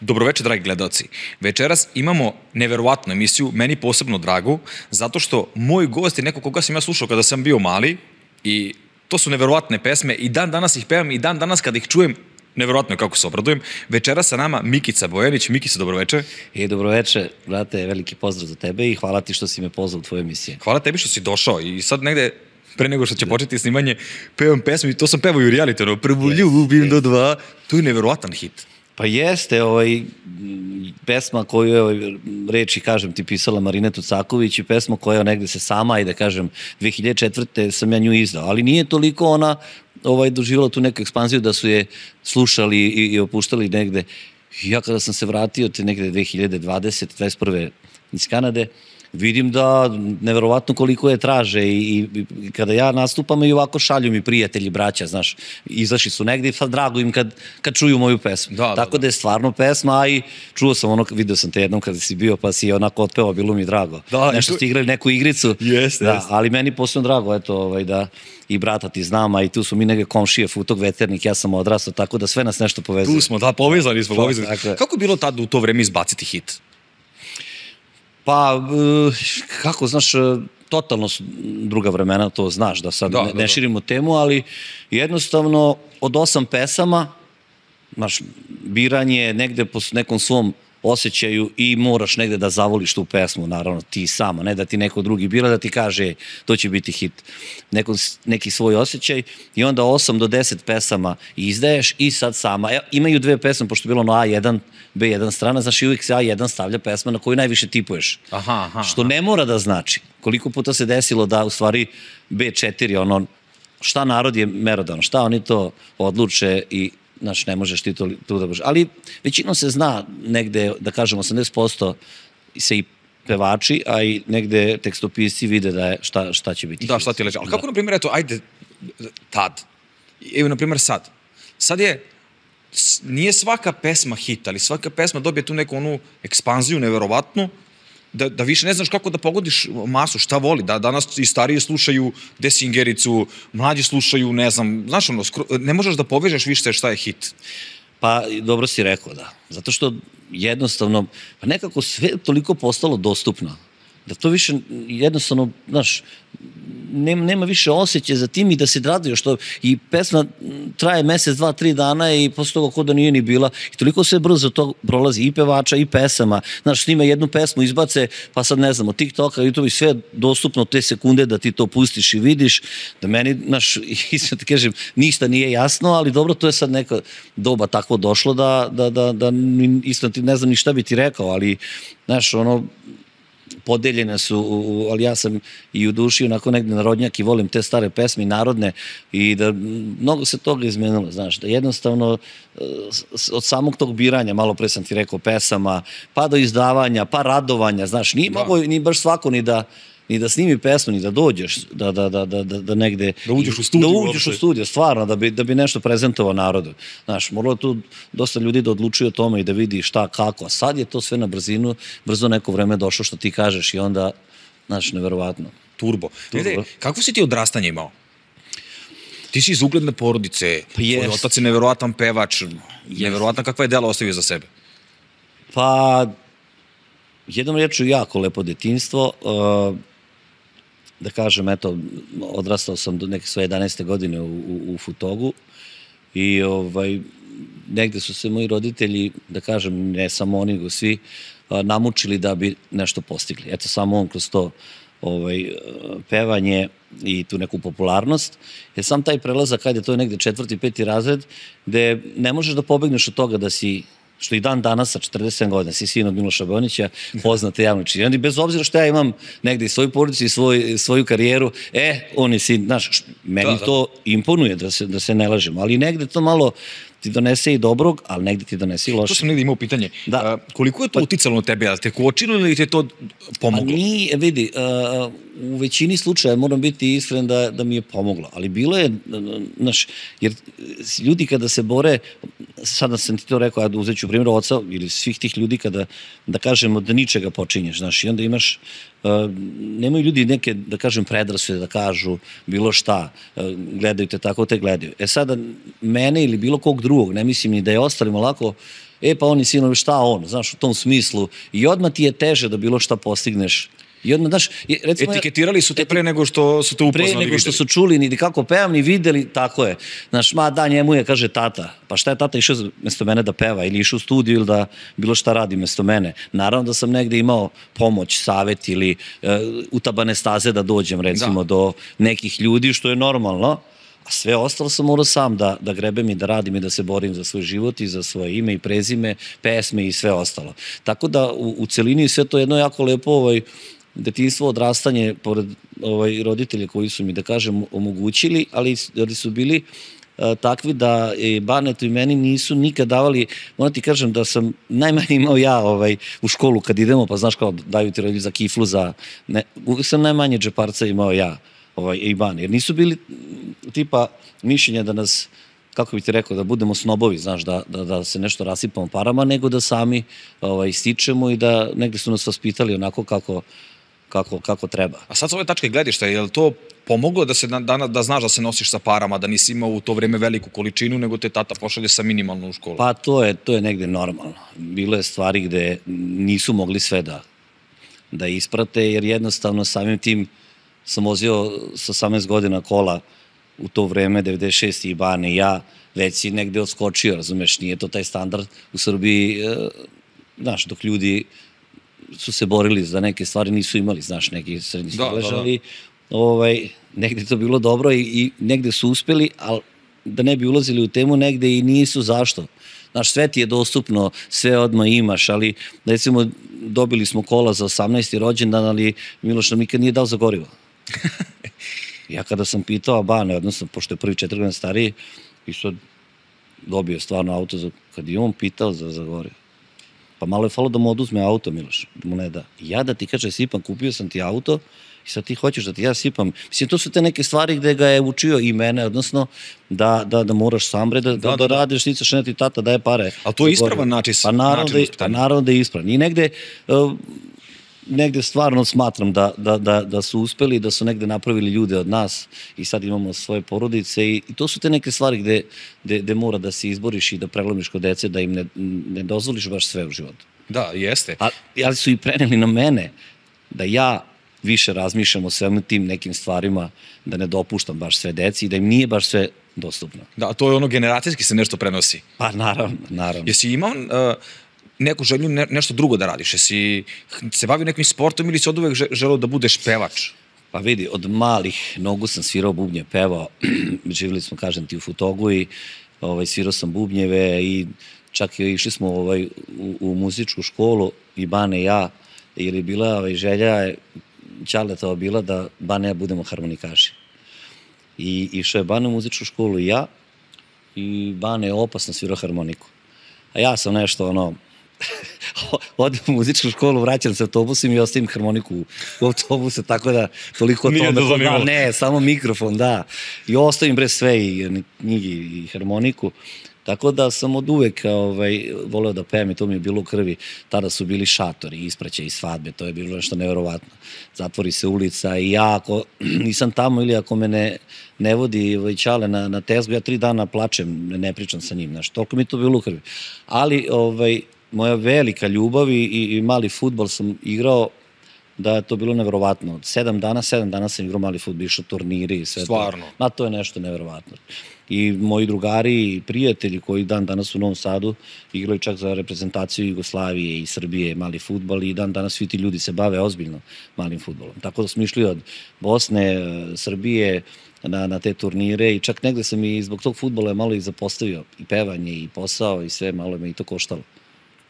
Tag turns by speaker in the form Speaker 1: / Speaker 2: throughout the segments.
Speaker 1: Dobroveče, dragi gledalci. Večeras imamo neverovatnu emisiju, meni posebno dragu, zato što moj gost je neko koga sam ja slušao kada sam bio mali i to su neverovatne pesme i dan danas ih pevam i dan danas kada ih čujem, neverovatno je kako se obradujem. Večeras sa nama Mikica Bojanić. Mikica, dobroveče.
Speaker 2: Dobroveče, brate, veliki pozdrav za tebe i hvala ti što si me pozvao u tvoje emisije.
Speaker 1: Hvala tebi što si došao i sad negde pre nego što će početi snimanje, pevam pesmu i to sam pevao i u realitonu. Prvu ljubim do dva, to je neverovatan hit.
Speaker 2: Pa jeste, pesma koju je, reči, kažem ti, pisala Marina Tucaković i pesma koja negde se sama, ajde kažem, 2004. sam ja nju izdao, ali nije toliko ona doživjela tu neku ekspanziju da su je slušali i opuštali negde. Ja kada sam se vratio te negde 2020. 2021. iz Kanade, vidim da neverovatno koliko je traže i kada ja nastupam i ovako šalju mi prijatelji, braća, znaš, izašli su negdje i sad drago im kad čuju moju pesmu. Tako da je stvarno pesma, a i čuo sam video sam te jednom kada si bio pa si onako otpevao, bilo mi drago. Nešto ste igrali neku igricu, ali meni posebno drago, eto, da i brata ti znam, a i tu su mi neke komšije, Futog, Veternik, ja sam odrastao, tako da sve nas nešto povezuje.
Speaker 1: Tu smo, da, povezani smo. Kako je bilo tad u to vreme izbaciti hit?
Speaker 2: Pa, kako, znaš, totalno su druga vremena, to znaš, da sad ne širimo temu, ali jednostavno od 8 pesama, znaš, biranje negde po nekom svom osjećaju i moraš negde da zavoliš tu pesmu, naravno, ti sama, ne da ti neko drugi bira, da ti kaže to će biti hit. Neki svoj osjećaj i onda 8 do 10 pesama izdaješ i sad sama. Imaju dve pesme, pošto je bilo A1, B1 strana, znaš, i uvijek se A1 stavlja pesma na koju najviše tipuješ. Što ne mora da znači. Koliko puta se desilo da u stvari B4, šta narod je merodan, šta oni to odluče i znaš, ne možeš ti to da boš. Ali većinom se zna negde, da kažem, 80% se i pevači, a i negde tekstopisci vide da je šta će biti.
Speaker 1: Da, šta ti leže. Ali kako, na primjer, eto, ajde, tad, evo, na primjer, sad. Sad nije svaka pesma hit, ali svaka pesma dobije tu neku onu ekspanziju neverovatnu, da više ne znaš kako da pogodiš masu, šta voli, da danas i stariji slušaju Desingericu, mlađi slušaju, ne znam, znaš ne možeš da povežeš više šta je hit.
Speaker 2: Pa, dobro si rekao, da. Zato što jednostavno, pa nekako sve toliko postalo dostupno, da to više jednostavno, znaš, nema više osjećaja za tim i da se raduje, što i pesma traje mesec, 2, 3 dana i posle toga ko da nije ni bila i toliko sve brzo to prolazi i pevača i pesama, znaš, snima jednu pesmu, izbace, pa sad ne znamo, TikToka, YouTube i sve dostupno te sekunde da ti to pustiš i vidiš, da meni, znaš, iskreno ti kažem, ništa nije jasno, ali dobro, to je sad neka doba takvo došlo da iskreno ti ne znam ni šta bi ti rekao, ali, znaš, podeljene su, ali ja sam i u duši onako negde narodnjak i volim te stare pesme i narodne i da mnogo se toga izmenilo, znaš, da jednostavno od samog tog biranja, malo pre sam ti rekao, pesama, pa do izdavanja, pa radovanja, znaš, nije mogo ni baš svako ni da snimi pesmu, ni da dođeš, da negde...
Speaker 1: Da uđeš u studiju.
Speaker 2: Da uđeš u studiju, stvarno, da bi nešto prezentovao narodu. Znaš, moralo je tu dosta ljudi da odlučuju o tome i da vidi šta, kako, a sad je to sve na brzinu, brzo neko vreme došlo što ti kažeš i onda, znaš, neverovatno.
Speaker 1: Turbo. Kako si ti odrastanje imao? Ti si iz ugledne porodice, tvoj otac je neverovatan pevač, neverovatan kakva je dela ostavio za sebe.
Speaker 2: Pa, jednom reču, jako lepo detinjstvo, da kažem, eto, odrastao sam do neke svoje 11. godine u Futogu i negde su se moji roditelji, da kažem, ne samo oni, nego svi, namučili da bi nešto postigli. Eto, samo on kroz to pevanje i tu neku popularnost, jer sam taj prelazak, ajde, to je negde 4. 5. razred, gde ne možeš da pobegneš od toga da si, što i dan danas sa 47 godina, si sin od Miloša Bojanića, poznate javno činjeni. I bez obzira što ja imam negde i svoju porodicu i svoju karijeru, on je sin, znaš, meni to imponuje, da se ne lažemo, ali negde to malo ti donese i dobrog, ali negde ti donese i loše.
Speaker 1: To sam negde imao pitanje. Koliko je to uticalo na tebe? Ali te kočilo ili te to pomoglo?
Speaker 2: Nije, vidi, u većini slučaja moram biti iskren da mi je pomoglo, ali bilo je, znaš, jer ljudi kada se bore, sada sam ti to rekao, ja uzet ću primjer oca ili svih tih ljudi kada, da kažemo, da ničega počinješ, znaš, i onda imaš nemaju ljudi neke, da kažem, predrasude da kažu bilo šta, gledaju te tako te gledaju. Sada, mene ili bilo kog drugog, ne mislim ni da je ostalima lako, pa on je sinovi, šta on, znaš, u tom smislu, i odmah ti je teže da bilo šta postigneš. I odmah, znaš, recimo,
Speaker 1: etiketirali su te pre nego što su te upoznali,
Speaker 2: pre nego što su čuli, ni kako pevam, ni videli, tako je. Znaš, njemu je, kaže tata. Pa šta je tata išao mesto mene da peva, ili išao u studiju, ili da bilo šta radi mesto mene. Naravno da sam negde imao pomoć, savet, ili utabane staze da dođem, recimo, do nekih ljudi, što je normalno. A sve ostalo sam morao sam da grebem i da radim i da se borim za svoj život i za svoje ime i prezime, pesme i sve ostalo. Tako da u celini sve to jedno jako lepo detinjstvo, odrastanje, pored roditelja koji su mi, da kažem, omogućili, ali su bili takvi da Banetu i meni nisu nikad davali, moram ti kažem da sam najmanje imao ja u školu kad idemo, pa znaš kao daju ti roditelji za kiflu, uvijek sam najmanje džeparca imao ja i Bane, jer nisu bili tipa mišljenja da nas, kako bi ti rekao, da budemo snobovi, znaš, da se nešto rasipamo parama, nego da sami stičemo i da negde su nas vaspitali onako kako treba.
Speaker 1: A sad sa ove tačke gledišta, je li to pomoglo da znaš da se nosiš sa parama, da nisi imao u to vreme veliku količinu, nego te tata pošalje sa minimalno u školu?
Speaker 2: Pa to je negde normalno. Bilo je stvari gde nisu mogli sve da isprate, jer jednostavno samim tim sam vozio sa 18 godina kola u to vreme, 96. i Bane i ja, već si negde odskočio, razumeš, nije to taj standard u Srbiji, znaš, dok ljudi su se borili za neke stvari, nisu imali, znaš, neki srednji staležali, negde to bilo dobro i negde su uspeli, ali da ne bi ulazili u temu, negde i nisu, zašto? Znaš, sve ti je dostupno, sve odmah imaš, ali, recimo, dobili smo kola za 18. rođendan, ali Miloš nam nikad nije dao za gorivo. Ja kada sam pitao Bane, odnosno, pošto je prvi 4 godina stariji, i sad dobio stvarno auto, kad je on pitao za gorivo. Pa malo je falo da mu oduzme auto, Miloš, da mu ne da. Ja da ti kaže, sipam, kupio sam ti auto i sad ti hoćeš da ti ja sipam. Mislim, to su te neke stvari gde ga je učio i mene, odnosno da moraš sam bre, da radiš, sticaš, ne ti tata daje pare.
Speaker 1: Ali to je ispravan način.
Speaker 2: Pa naravno da je ispravan. I negde stvarno smatram da su uspeli, da su negde napravili ljude od nas i sad imamo svoje porodice i to su te neke stvari gde mora da se izboriš i da prelomiš kod dece, da im ne dozvoliš baš sve u životu.
Speaker 1: Da, jeste.
Speaker 2: Ali su i preneli na mene da ja više razmišljam o svemu tim nekim stvarima, da ne dopuštam baš sve deci i da im nije baš sve dostupno.
Speaker 1: Da, to je ono generacijski se nešto prenosi.
Speaker 2: Pa naravno.
Speaker 1: Jesi imao neku želju nešto drugo da radiš? Jesi se bavio nekim sportom ili si od uvek želeo da budeš pevač?
Speaker 2: Pa vidi, od malih nogu sam svirao bubnje, pevao. Živjeli smo, kažem ti, u Futogu i svirao sam bubnjeve i čak i išli smo u muzičku školu i Bane i ja, jer je bila želja Ćaletova bila da Bane i ja budemo harmonikaši. I išao je Bane u muzičku školu i ja, i Bane je opasno svirao harmoniku. A ja sam nešto odem u muzičku školu, vraćam se autobusom i ostavim harmoniku u autobuse, tako da toliko o tome. Ne, samo mikrofon, da. I ostavim sve i knjigi i harmoniku. Tako da sam od uvek voleo da pevam i to mi je bilo u krvi. Tada su bili šatori, ispraćaji i svadbe, to je bilo nešto neverovatno. Zatvori se ulica i ja ako nisam tamo ili ako me ne vodi Ćale na tezgu, ja 3 dana plačem, ne pričam sa njim, znaš, toliko mi je to bilo u krvi. Ali moja velika ljubav i mali fudbal sam igrao, da je to bilo neverovatno. 7 dana sam igrao mali fudbal, išao turniri i sve to.
Speaker 1: Stvarno?
Speaker 2: Ma to je nešto neverovatno. I moji drugari i prijatelji koji danas u Novom Sadu igraju čak za reprezentaciju Jugoslavije i Srbije mali fudbal i danas svi ti ljudi se bave ozbiljno malim fudbalom. Tako da smo išli od Bosne, Srbije na te turnire i čak negde sam i zbog tog fudbala malo i zapostavio i pevanje i posao i sve, malo me i to koštalo.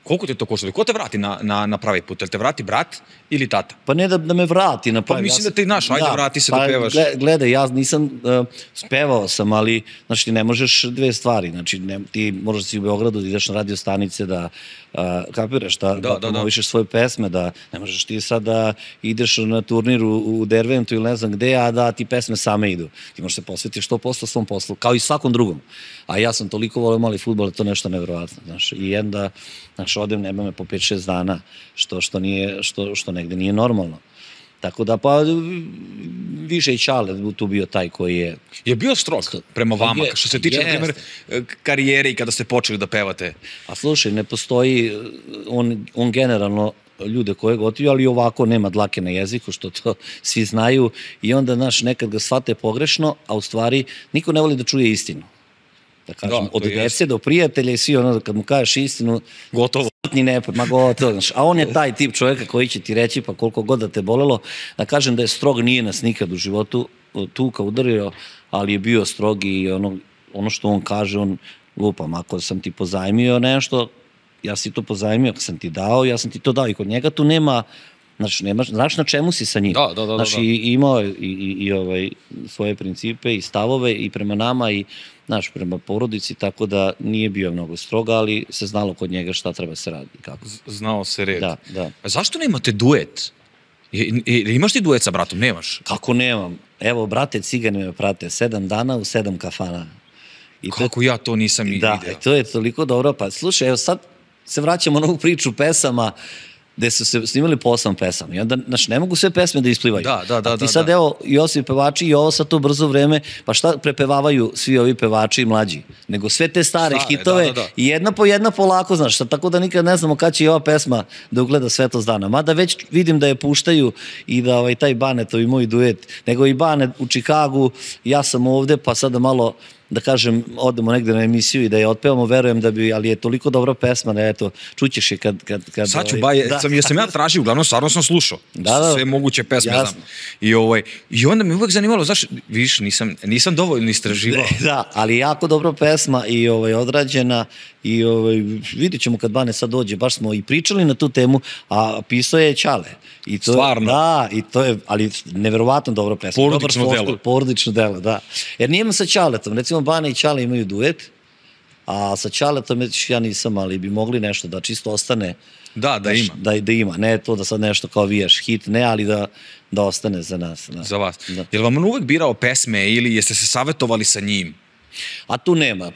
Speaker 1: Koliko te to koštalo? Ko te vrati na pravi put? Jel te vrati brat ili tata?
Speaker 2: Pa ne da me vrati na pravi.
Speaker 1: Pa mislim da ti ajde vrati se da pevaš.
Speaker 2: Gledaj, ja nisam, spevao sam, ali znači ti ne možeš 2 stvari. Znači ti možeš si u Beogradu da ideš na radio stanice, da kapiraš, da promovišeš svoje pesme, da ne možeš ti sad da ideš na turnir u Derventu ili ne znam gde, a da ti pesme same idu. Ti možeš se posvetiti 100% svom poslu, kao i svakom drugom. A ja sam toliko voleo mali fudbal, to je nešto nevjerovatno. I odem, nema me po 5-6 dana, što negde nije normalno. Tako da, pa više i Čale tu bio taj koji je...
Speaker 1: Je bio strog prema vama, što se tiče, na primjer,
Speaker 2: Jest.
Speaker 1: karijere i kada ste počeli da pevate?
Speaker 2: A slušaj, ne postoji, on generalno ljude koje gotivio, ali ovako nema dlake na jeziku, što to svi znaju, i onda, znaš, nekad ga shvate pogrešno, a u stvari niko ne voli da čuje istinu. Da kažem,
Speaker 1: Da,
Speaker 2: od
Speaker 1: to
Speaker 2: dece
Speaker 1: jeste.
Speaker 2: do prijatelja i svi, ono, kad mu kažeš istinu,
Speaker 1: Gotovo.
Speaker 2: smrtni nepad, ma gotovo, znaš. A on je taj tip čovjeka koji će ti reći, pa koliko god da te bolelo, da kažem da je strog, nije nas nikad u životu tuka, udario, ali je bio strog i ono što on kaže, on lupam, ako sam ti pozajmio nešto, ja si to pozajmio, ako sam ti dao, ja sam ti to dao, i kod njega tu nema, znaš na čemu si sa njim.
Speaker 1: Da.
Speaker 2: Znaš, i imao je i svoje principe i stavove i prema nama i, znaš, prema porodici, tako da nije bio mnogo stroga, ali se znalo kod njega šta treba se radi i kako.
Speaker 1: Znao se red.
Speaker 2: Da.
Speaker 1: A zašto nemate duet? Imaš ti duet sa bratom? Nemaš?
Speaker 2: Kako nemam? Evo, brate Cigani me prate 7 dana u 7 kafana. I
Speaker 1: Kako ja to nisam i
Speaker 2: da,
Speaker 1: video?
Speaker 2: to je toliko dobro. Pa slušaj, evo sad se vraćamo na ovu priču pesama gde su se snimali po 8 pesama. I onda, znaš, ne mogu sve pesme da isplivaju.
Speaker 1: Da.
Speaker 2: A ti sad, evo, i ovi pevači i ovo sad to brzo vreme, pa šta prepevavaju svi ovi pevači i mlađi? Nego sve te stare hitove,
Speaker 1: da.
Speaker 2: i jedna po jedna polako, znaš, sad, tako da nikad ne znamo kad će i ova pesma da ugleda svetlost dana. Mada već vidim da je puštaju i da taj Banetov i moj duet, nego i Bane u Čikagu, ja sam ovde, pa sada malo, da kažem, odemo negde na emisiju i da je otpevamo, verujem da bi, ali je toliko dobra pesma da, eto, čućeš je kad
Speaker 1: Sad ću, jesam ja tražio, uglavnom stvarno sam slušao.
Speaker 2: Da.
Speaker 1: Sve moguće pesme
Speaker 2: Jasno.
Speaker 1: znam. I onda me uvek zanimalo, znaš, viš, nisam dovoljno istraživao.
Speaker 2: Da, ali jako dobra pesma i odrađena i vidit ćemo kad Bane sad dođe, baš smo i pričali na tu temu, a pisao je Ćale. I to,
Speaker 1: Stvarno?
Speaker 2: Da, i to je, ali neverovatno dobro pesma.
Speaker 1: Porodično
Speaker 2: Dobar
Speaker 1: delo.
Speaker 2: floskul, porodično delo, da. Jer nijemo sa Ćaletom, recimo Bane i Ćale imaju duet, a sa Ćaletom ja nisam, ali bi mogli nešto da čisto ostane.
Speaker 1: Da ima.
Speaker 2: Da ima, ne to da sad nešto kao vijaš hit, ne, ali da ostane za nas. Da.
Speaker 1: Za vas.
Speaker 2: Da.
Speaker 1: Jel vam on uvek birao pesme ili jeste se savetovali sa njim?
Speaker 2: A tu nema,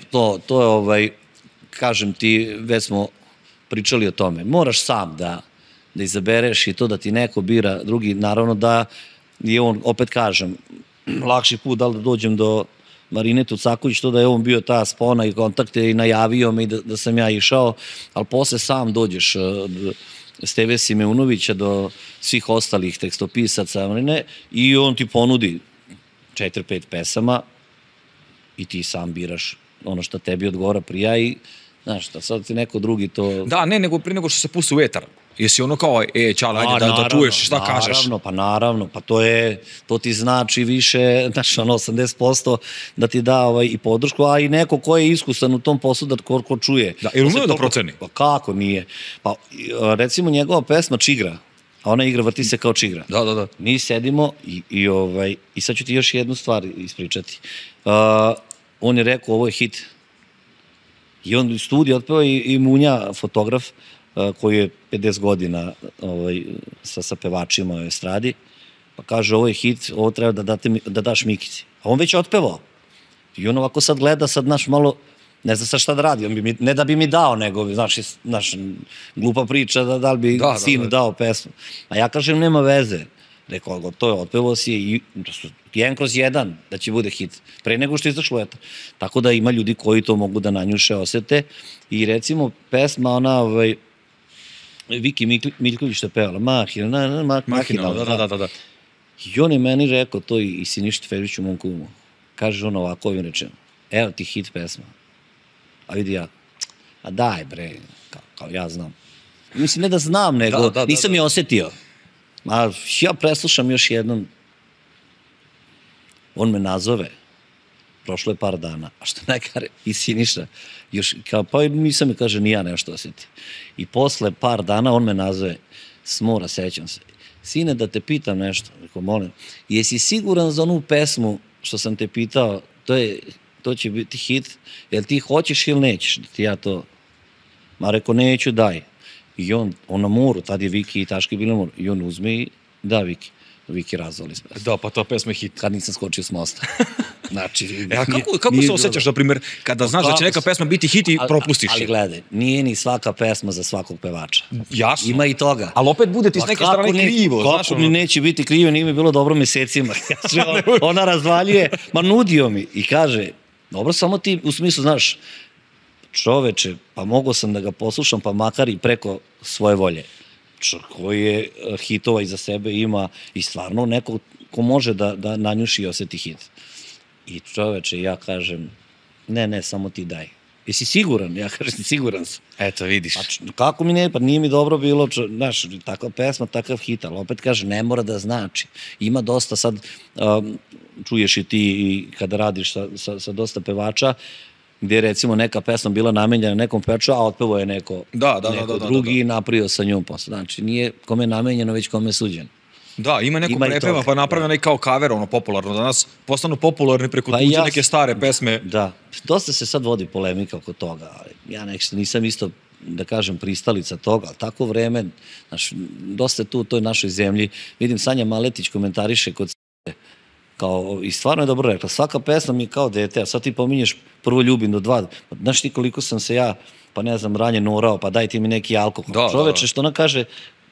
Speaker 2: to je, kažem ti, već smo pričali o tome. Moraš sam da izabereš i to da ti neko bira, drugi, naravno da je on, opet kažem, lakši put da li da dođem do Marine Tucaković, to da je on bio ta spona i kontakte i najavio me i da sam ja išao, ali posle sam dođeš Steve Simeunovića do svih ostalih tekstopisaca i on ti ponudi 4-5 pesama i ti sam biraš ono što tebi odgovara prija i znaš šta, sad ti neko drugi to...
Speaker 1: Da, ne, nego prije nego što se pusti u etar. Jesi ono kao, Ćale, ajde da čuješ šta kažeš.
Speaker 2: Naravno, pa to ti znači više, znaš, 80% da ti da i podršku, a i neko ko je iskusan u tom poslu da ko čuje.
Speaker 1: Da, ili umeo da proceni?
Speaker 2: Pa kako nije? Pa recimo njegova pesma Čigra, a ona igra vrti se kao čigra.
Speaker 1: Da.
Speaker 2: Mi sedimo i sad ću ti još jednu stvar ispričati. On je rekao, ovo je hit. I on u studiju otpeo i Munja, fotograf, koji je 50 godina sa pevačima u estradi, pa kaže, ovo je hit, ovo treba da daš Mikici. A on već je otpevao. I on ovako sad gleda, sad naš malo, ne zna sad šta da radi, ne da bi mi dao, nego, znaš, glupa priča da li bi sinu dao pesmu. A ja kažem, nema veze. Rekao, to je, otpevao si i 1/1 da će bude hit, pre nego što je izašlo eto. Tako da ima ljudi koji to mogu da nanjuše, osete. I recimo pesma, ona, Viki Miljković što je pevala, Mahina,
Speaker 1: Da.
Speaker 2: I on je meni rekao to i Siniši Teferiću, mom kumu. Kaže on ovako ovim rečem, evo ti hit pesma. A vidi ja, a daj bre, kao ja znam. Mislim, ne da znam, nego nisam je osetio. Ja preslušam još jednom, on me nazove, prošlo je par dana, a što nekare, i Siniša, još, pa nisam mi kaže, ni ja nešto osjetio. I posle par dana on me nazove, Smora, sećam se, sine, da te pitam nešto, rekao, molim, jesi siguran za onu pesmu što sam te pitao, to će biti hit, jel ti hoćeš ili nećeš, da ti ja to, ma rekao, neću, daj. I on na moru, tad je Viki i Taški bili na moru, i on uzme i da Viki. Viki razvoli se.
Speaker 1: Da, pa ta pesma je hit.
Speaker 2: Kad nisam skočio s mosta. Znači,
Speaker 1: A kako se osjećaš, na primjer, kada znaš da će neka pesma biti hit i propustiš je?
Speaker 2: Ali gledaj, nije ni svaka pesma za svakog pevača.
Speaker 1: Jasno.
Speaker 2: Ima i toga.
Speaker 1: Ali opet bude ti s neke strane krivo.
Speaker 2: Kako mi neće biti krivo, nije mi bilo dobro mesecima. Ona razvaljuje, ma nudio mi i kaže, dobro, samo ti u smislu, znaš, čoveče, pa mogao sam da ga poslušam, pa makar i preko svoje volje. Koji je hitova iza sebe ima i stvarno neko ko može da nanjuši i osjeti hit. I čoveče, ja kažem, ne, samo ti daj. Jesi siguran? Ja kažem, siguran sam.
Speaker 1: Eto, vidiš.
Speaker 2: Pa kako mi ne, pa nije mi dobro bilo, znaš, takva pesma, takav hit, ali opet kaže, ne mora da znači. Ima dosta sad, čuješ i ti i kada radiš sa dosta pevača, gdje je recimo neka pesma bila namenjena nekom pevaču, a otpevo je neko drugi i napravio sa njom posle. Znači, nije kome namenjeno, već kome suđeno.
Speaker 1: Da, ima neko prepeva, pa napravio neki kao cover, ono, popularno. Danas postanu popularni preko tuđe neke stare pesme.
Speaker 2: Da, dosta se sad vodi polemika oko toga, ali ja nisam isto, da kažem, pristalica toga, ali tako vreme, znaš, dosta je tu u toj našoj zemlji. Vidim, Sanja Maletić komentariše kod kao, i stvarno je dobro rekla, svaka pesma mi je kao dete, a sad ti pominješ Prvo ljubim do 2, znaš ti koliko sam se ja, pa ne znam, ranije norao, pa daj ti mi neki alkohol. Čoveče, što ona kaže,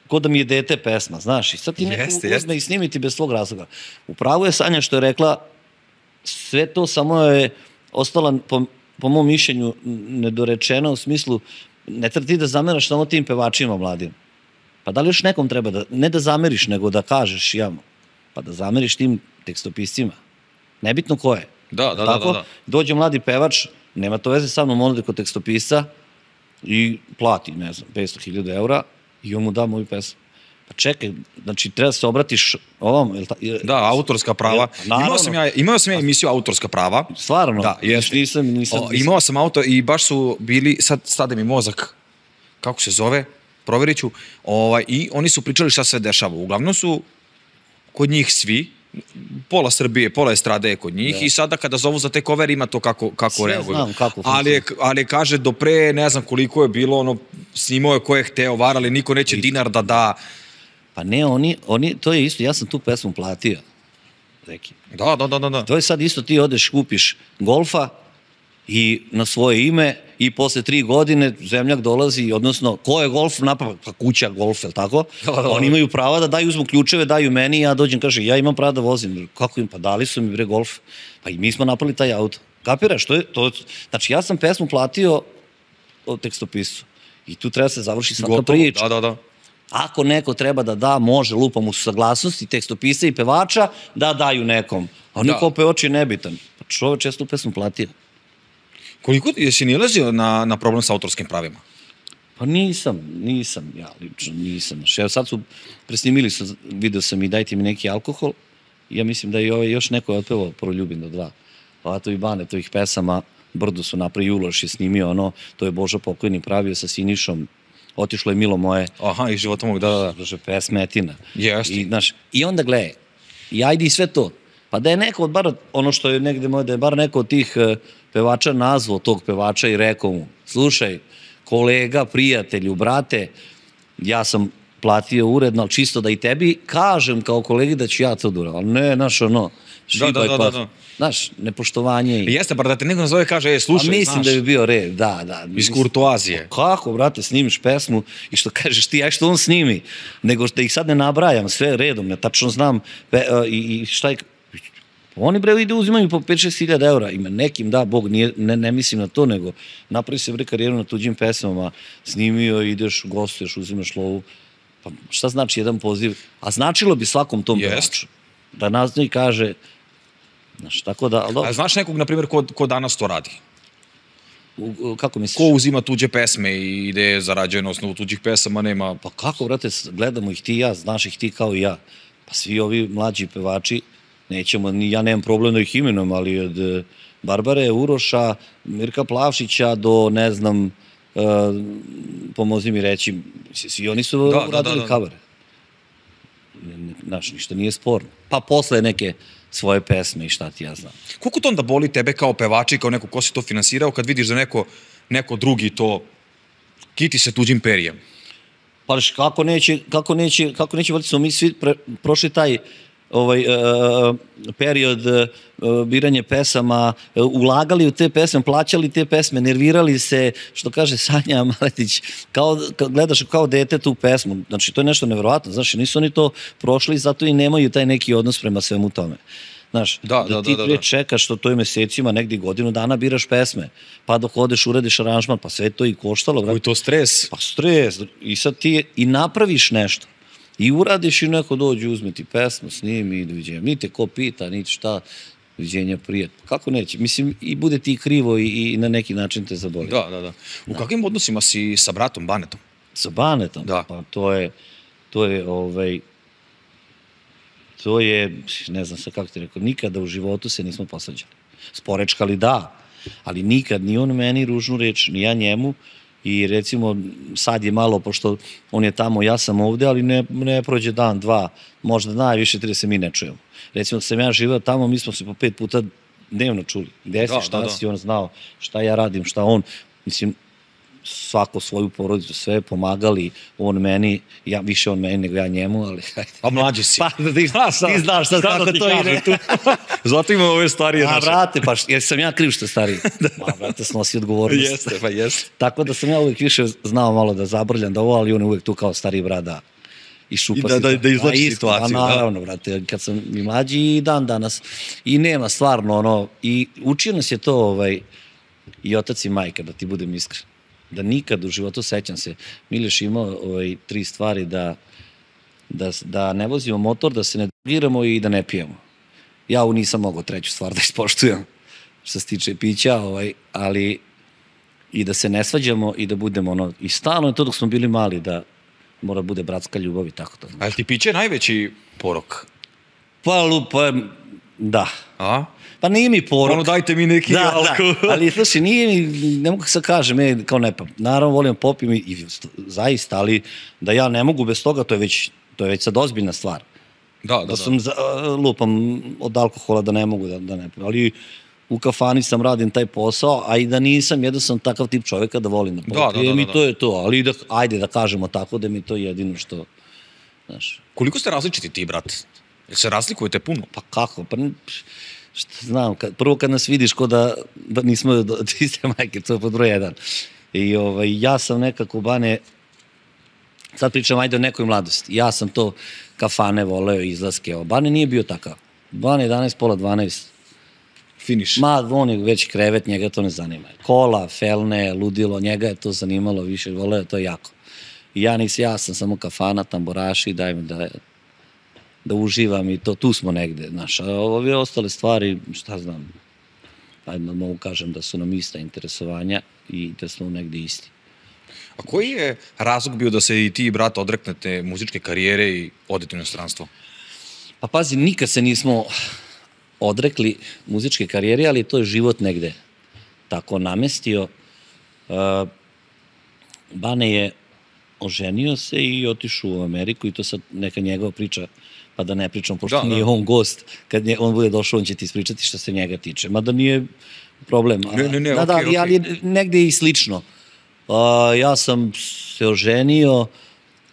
Speaker 2: ko da mi je dete pesma, znaš, i sad ti neko uzme i snimiti bez svog razloga. Upravo je Sanja što je rekla, sve to samo je ostala, po mom mišljenju, nedorečena u smislu, ne treba ti da zameraš samo tim pevačima mladim. Pa da li još nekom treba da, ne da zameriš, nego da kažeš javno, pa da zameriš tim tekstopiscima. Nebitno ko je.
Speaker 1: Da.
Speaker 2: Dođe mladi pevač, nema to veze sa mnom, onde kod tekstopisa i plati, ne znam, 500.000 eura i on mu da moju pesmu. Pa čekaj, znači treba da se obratiš ovom.
Speaker 1: Da, autorska prava. Imao sam ja emisiju Autorska prava.
Speaker 2: Stvarno?
Speaker 1: Da,
Speaker 2: nisam.
Speaker 1: Imao sam auto i baš su bili, sad stade mi mozak, kako se zove, provjerit ću, i oni su pričali šta se dešava. Uglavnom su kod njih svi, pola Srbije, pola estrade je kod njih i sada kada zovu za te cover ima to kako reaguju.
Speaker 2: Znam kako
Speaker 1: ali kaže do pre ne znam koliko je bilo, ono, snimao je ko je hteo, varali, niko neće dinar da da.
Speaker 2: Pa ne, oni, to je isto, ja sam tu pesmu platio. Reki.
Speaker 1: Da.
Speaker 2: To je sad isto, ti odeš, kupiš Golfa i na svoje ime i posle 3 godine zemljak dolazi, odnosno, ko je Golf napravio? Pa kuća Golf, je li tako? Oni imaju prava da daju, uzmu ključeve, daju meni i ja dođem, kaže, ja imam prava da vozim. Kako im? Pa dali su mi, bre, Golf. Pa i mi smo napravili taj auto. Kapiraš? Znači, ja sam pesmu platio od tekstopisu. I tu treba se završi svaka priča.
Speaker 1: Da.
Speaker 2: Ako neko treba da da, može, lupam u saglasnosti tekstopisa i pevača, da daju nekom. A niko pevač je nebitan. Pa čoveč, ja sam tu pesmu platio.
Speaker 1: Koliko jesi nilazio na problem sa autorskim pravima?
Speaker 2: Pa nisam, ja lično nisam. Evo sad su presnimili, video sam i dajte mi neki alkohol. Ja mislim da je još neko je otpevao Prvo ljubim do 2. Pa to i Bane, tovih pesama, Brdo su napravili, Uloš je snimio to je Božo pokojni pravio sa Sinišom. Otišlo je Milo moje.
Speaker 1: Aha, i Života mog, da.
Speaker 2: Pesmetina.
Speaker 1: Jeste.
Speaker 2: I onda gledaj, i ajde i sve to. Pa da je neko, bar ono što je negde moje, da je bar neko od tih pevača nazvao tog pevača i rekao mu, slušaj, kolega, prijatelju, brate, ja sam platio uredno, ali čisto da i tebi kažem kao kolegi da ću ja to dura. Ali ne, šibaj pa. Znaš, nepoštovanje.
Speaker 1: Jeste, bar da te neko nazove kaže, slušaj, znaš.
Speaker 2: Mislim da bi bio red, da.
Speaker 1: Iz kurtoazije.
Speaker 2: Kako, brate, snimiš pesmu i što kažeš ti, aj što on snimi, nego da ih sad ne nabrajam sve redom, ja tačno znam i šta je. Oni bre ide uzimaju po 5-6 hiljada eura, ima nekim, da, Bog, ne mislim na to, nego napravi se bre karijeru na tuđim pesmama, snimio, ideš, gostuješ, uzimaš lovu, pa šta znači jedan poziv? A značilo bi svakom tom pevaču da nazna i kaže, znaš, tako da...
Speaker 1: A znaš nekog, na primjer, ko danas to radi?
Speaker 2: Kako misliš?
Speaker 1: Ko uzima tuđe pesme i ide zarađuje na osnovu tuđih pesama, nema...
Speaker 2: Pa kako, brate, gledamo ih ti i ja, znaš ih ti kao i ja. Pa svi ovi mlađi pevači, nećemo, ja nemam problem da ih imenom, ali od Barbare, Uroša, Mirka Plavšića do, ne znam, pomozi mi reći, svi oni su radili kavere. Znaš, ništa nije sporno. Pa posle neke svoje pesme i šta ti ja znam.
Speaker 1: Koliko to onda boli tebe kao pevači, kao neko ko si to finansirao, kad vidiš da neko drugi to kiti se tuđim perijem?
Speaker 2: Pa kako neće, valjda smo mi svi prošli taj period biranje pesama, ulagali u te pesme, plaćali te pesme, nervirali se, što kaže Sanja Maletić, gledaš kao dete tu pesmu. Znači, to je nešto neverovatno. Znači, nisu oni to prošli, zato i nemaju taj neki odnos prema svemu tome. Znaš, da ti prije čekaš što to je mesecima, negdje godinu dana biraš pesme, pa dok odeš, uradiš aranžman, pa sve to i koštalo.
Speaker 1: Koji to stres?
Speaker 2: Pa stres. I sad ti i napraviš nešto. I uradiš i neko dođe, uzme ti pesmu, snimi i doviđenja. Niti ko pita, niti šta, doviđenja prijat. Kako neće? Mislim, i bude ti krivo i na neki način te zaboli.
Speaker 1: Da. U kakvim odnosima si sa bratom Banetom?
Speaker 2: Sa Banetom?
Speaker 1: Da.
Speaker 2: Pa to je, ne znam sad kako ti rekao, nikada u životu se nismo posvađali. Sporečkali da, ali nikad ni on meni ružnu reč, ni ja njemu. I recimo sad je malo, pošto on je tamo, ja sam ovde, ali ne prođe dan, dva, možda najviše 3 da se mi ne čujemo. Recimo da sam ja živeo tamo, mi smo se po 5 puta dnevno čuli. Gde si, šta si, on znao, šta ja radim, šta on. Mislim, svako svoju porodicu, sve pomagali, on meni, više on meni nego ja njemu, ali hajde.
Speaker 1: A mlađi si.
Speaker 2: Pa ti znaš sad kako to ide.
Speaker 1: Zato imamo ove starije naše.
Speaker 2: Brate, pa jer sam ja kriv što je stariji. Brate, snosi odgovornost.
Speaker 1: Jeste, pa jeste.
Speaker 2: Tako da sam ja uvijek više znao malo da zabrljam da ovo, ali on je uvijek tu kao stariji brat da iščupa situaciju. Da
Speaker 1: izlači situaciju.
Speaker 2: Naravno, brate, kad sam i mlađi i dan danas. I nema stvarno i učio nas je to i otac i majka, da ti budem iskren. Da nikad u životu, sećam se, Mileš imao 3 stvari, da ne vozimo motor, da se ne drogiramo i da ne pijemo. Ja nisam mogao 3. stvar da ispoštujem, što se tiče pića, ali i da se ne svađamo i da budemo i stalno je to dok smo bili mali, da mora bude bratska ljubav i tako to.
Speaker 1: A je ti piće najveći porok?
Speaker 2: Pa, da.
Speaker 1: A?
Speaker 2: Pa nije mi porok.
Speaker 1: Ono, dajte mi neki alkohol.
Speaker 2: Da, ali slušaj, nije mi, ne mogu sad kažem, kao ne, naravno volim popim i zaista, ali da ja ne mogu bez toga, to je već sad ozbiljna stvar. Da sam lupam od alkohola da ne mogu da ne pijem, ali u kafani sam radim taj posao, a i da nisam, jedan sam takav tip čovjeka da volim da popijem i to je to, ali ajde da kažemo tako da mi to jedino što, znaš.
Speaker 1: Koliko ste različiti ti, brat? Jel se razlikujete puno?
Speaker 2: Pa kako, pa šta znam, prvo kad nas vidiš ko da nismo iste majke, to je pod broj 1. I ja sam nekako, Bane, sad pričam ajde o nekoj mladosti, ja sam to kafane voleo, izlaske, Bane nije bio takav. Bane 11, pola 12.
Speaker 1: Finiš.
Speaker 2: On je već krevet, njega to ne zanima. Kola, felne, ludilo, njega je to zanimalo više, voleo to jako. I ja sam samo kafana, tamburaši, daj mi da uživam i to, tu smo negde, znaš, a ove ostale stvari, šta znam, ajde mogu kažem da su nam ista interesovanja i da smo negde isti.
Speaker 1: A koji je razlog bio da se i ti i brat odreknete muzičke karijere i odete u inostranstvo?
Speaker 2: Pa pazi, nikad se nismo odrekli muzičke karijere, ali to je život negde tako namestio. Bane je oženio se i otišao u Ameriku i to sad neka njegova priča, pa da ne pričam, pošto nije on gost, kad on bude došao, on će ti ispričati što se njega tiče, mada nije problem. Ali negde i slično. Ja sam se oženio,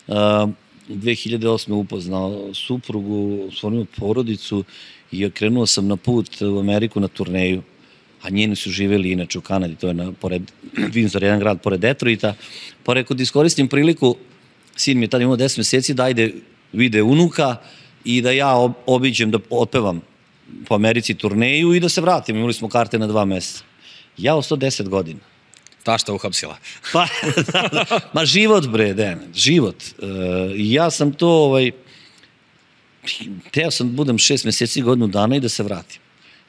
Speaker 2: 2008. upoznao suprugu, stvorimo porodicu i krenuo sam na put u Ameriku na turneju, a njeni su živeli inače u Kanadi, to je pored Windsor, jedan grad pored Detroita, pa rekao da iskoristim priliku, sin mi je tada imao 10 meseci, da ajde vide unuka i da ja obiđem da otpevam po Americi turneju i da se vratim, imali smo karte na 2 meseca. Ja ostao 10 godina.
Speaker 1: Tašta uhapsila.
Speaker 2: Pa, ma život bre, Dejan, život. I ja sam to, teo sam budem 6 meseci, godinu dana i da se vratim.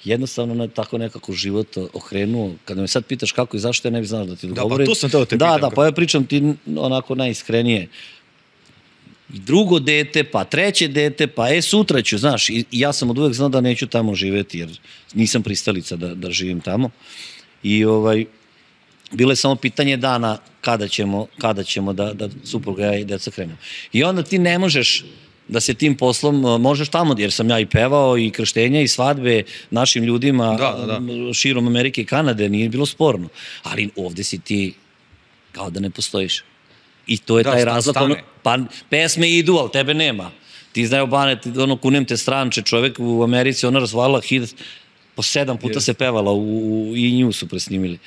Speaker 2: Jednostavno tako nekako život okrenuo. Kada me sad pitaš kako i zašto, ja ne bih znao da ti odgovorim.
Speaker 1: Da, pa tu sam teo te pitam.
Speaker 2: Da, pa ja pričam ti onako najiskrenije. Drugo dete, pa treće dete, pa sutra ću, znaš, i ja sam od uvek znao da neću tamo živeti, jer nisam pristalica da živim tamo. I bilo je samo pitanje dana kada ćemo da supruga i deca krenu. I onda ti ne možeš da se tim poslom, možeš tamo, jer sam ja i pevao i krštenja i svadbe našim ljudima širom Amerike i Kanade, nije bilo sporno. Ali ovde si ti kao da ne postojiš. I to je
Speaker 1: Da,
Speaker 2: taj razlog,
Speaker 1: stane.
Speaker 2: pa pesme idu, ali tebe nema. Ti znaju, Bane, kunem te stranče, čovek u Americi, ona razvalila hit, po 7 puta se pevala, i nju su presnimili,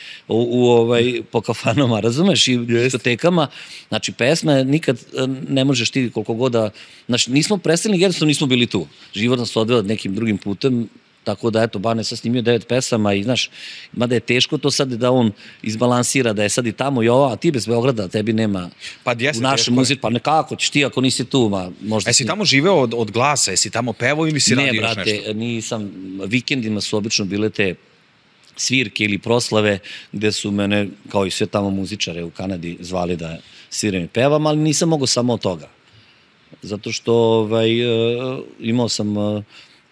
Speaker 2: po kafanama, razumeš, i diskotekama. Znači, pesma nikad ne možeš ti koliko god da... Znači, nismo prestali, jednostavno nismo bili tu. Život nas odveo nekim drugim putem, tako da, eto, Bane sad snimio 9 pesama i, znaš, mada je teško to sad da on izbalansira, da je sad i tamo i ovo, a ti bez Beograda, tebi nema u našem muziku, pa nekako ćeš ti ako nisi tu, možda...
Speaker 1: Jesi tamo živeo od glasa, jesi tamo pevao ili si radio još nešto?
Speaker 2: Ne, brate, nisam, vikendima su obično bile te svirke ili proslave gde su mene, kao i sve tamo muzičare u Kanadi, zvali da sviram i pevam, ali nisam mogao samo od toga. Zato što imao sam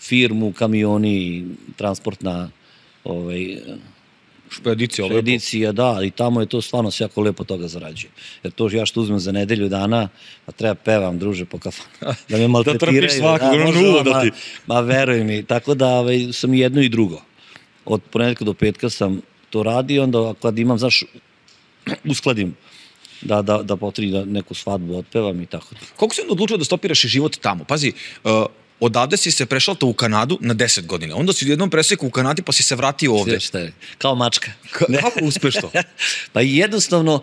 Speaker 2: firmu, kamioni, transportna špedicija, da, i tamo je to stvarno sve jako lepo toga zarađuje. Jer to ja što uzmem za nedelju dana, pa treba pevam, druže, po kafanu. Da me maltretiraju.
Speaker 1: Da trpiš svakog, da ti...
Speaker 2: Ma veruj mi, tako da sam jedno i drugo. Od ponedeljka do petka sam to radio, onda kad imam, znaš, uskladim da potrebi da neku svadbu otpevam i tako.
Speaker 1: Koliko si onda odlučio da stopiraš i život tamo? Pazi, odavde si se prešao u Kanadu na 10 godina. Onda si jednom presekao u Kanadi pa si se vratio ovde.
Speaker 2: Šta je? Kao mačka.
Speaker 1: Kako uspeš to?
Speaker 2: Pa jednostavno,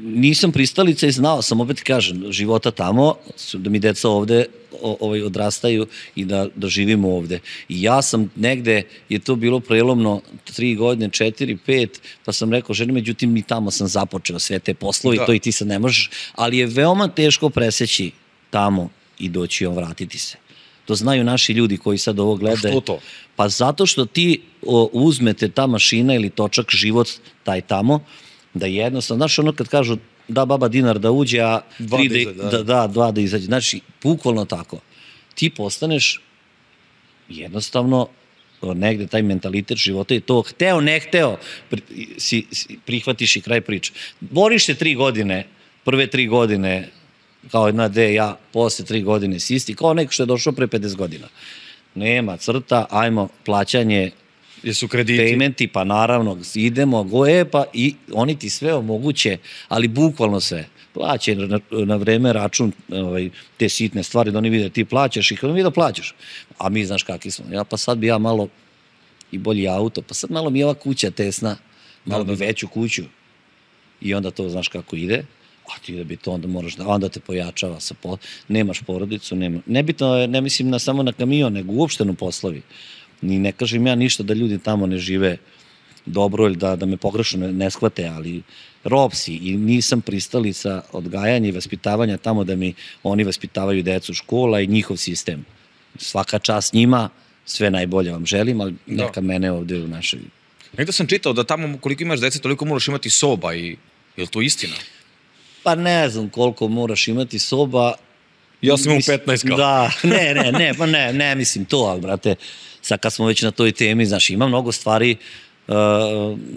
Speaker 2: nisam pristalica i znao sam, opet kažem, života tamo, da mi deca ovde odrastaju i da živimo ovde. I ja sam negde, je to bilo prelomno 3 godine, 4, 5, pa sam rekao ženi, međutim i tamo sam započeo sve te poslovi, to i ti sad ne možeš, ali je veoma teško preseći tamo i doći vratiti se. To znaju naši ljudi koji sad ovo gledaju.
Speaker 1: Što to?
Speaker 2: Pa zato što ti uzmete ta mašina ili točak život taj tamo, da jednostavno, znaš ono kad kažu da baba dinar da uđe, a 2 da izađe. Znači, bukvalno tako. Ti postaneš jednostavno negde taj mentalitet života i to hteo, ne hteo, prihvatiš i kraj priče. Boriš se 3 godine, prve 3 godine, kao jedna ja posle 3 godine si isti, kao neko što je došao pre 50 godina. Nema crta, ajmo, plaćanje,
Speaker 1: jesu krediti.
Speaker 2: Paymenti, pa naravno, idemo, pa i oni ti sve omoguće, ali bukvalno sve. Plaćaj na vreme račun, te sitne stvari, da oni vide ti plaćaš i kada vide plaćaš. A mi znaš kakvi smo. Pa sad bi ja malo i bolji auto, pa sad malo mi je ova kuća tesna, malo bi veću kuću. I onda to znaš kako ide. A ti da bi to onda moraš da, onda te pojačava, nemaš porodicu, nebitno je, ne mislim samo na kamion, nego uopšteno poslovi. Ni ne kažem ja ništa da ljudi tamo ne žive dobro ili da me pogrešno ne shvate, ali rob si i nisam pristalica odgajanja i vaspitavanja tamo da mi oni vaspitavaju decu škola i njihov sistem. Svaka čast njima, sve najbolje vam želim, ali neka mene ovde u našoj...
Speaker 1: Negde sam čitao da tamo koliko imaš dece, toliko moraš imati soba i je li to istina?
Speaker 2: Pa ne znam koliko moraš imati soba.
Speaker 1: Ja sam imao 15 kao.
Speaker 2: Da, ne mislim to, ali brate, sad kad smo već na toj temi, znaš, ima mnogo stvari,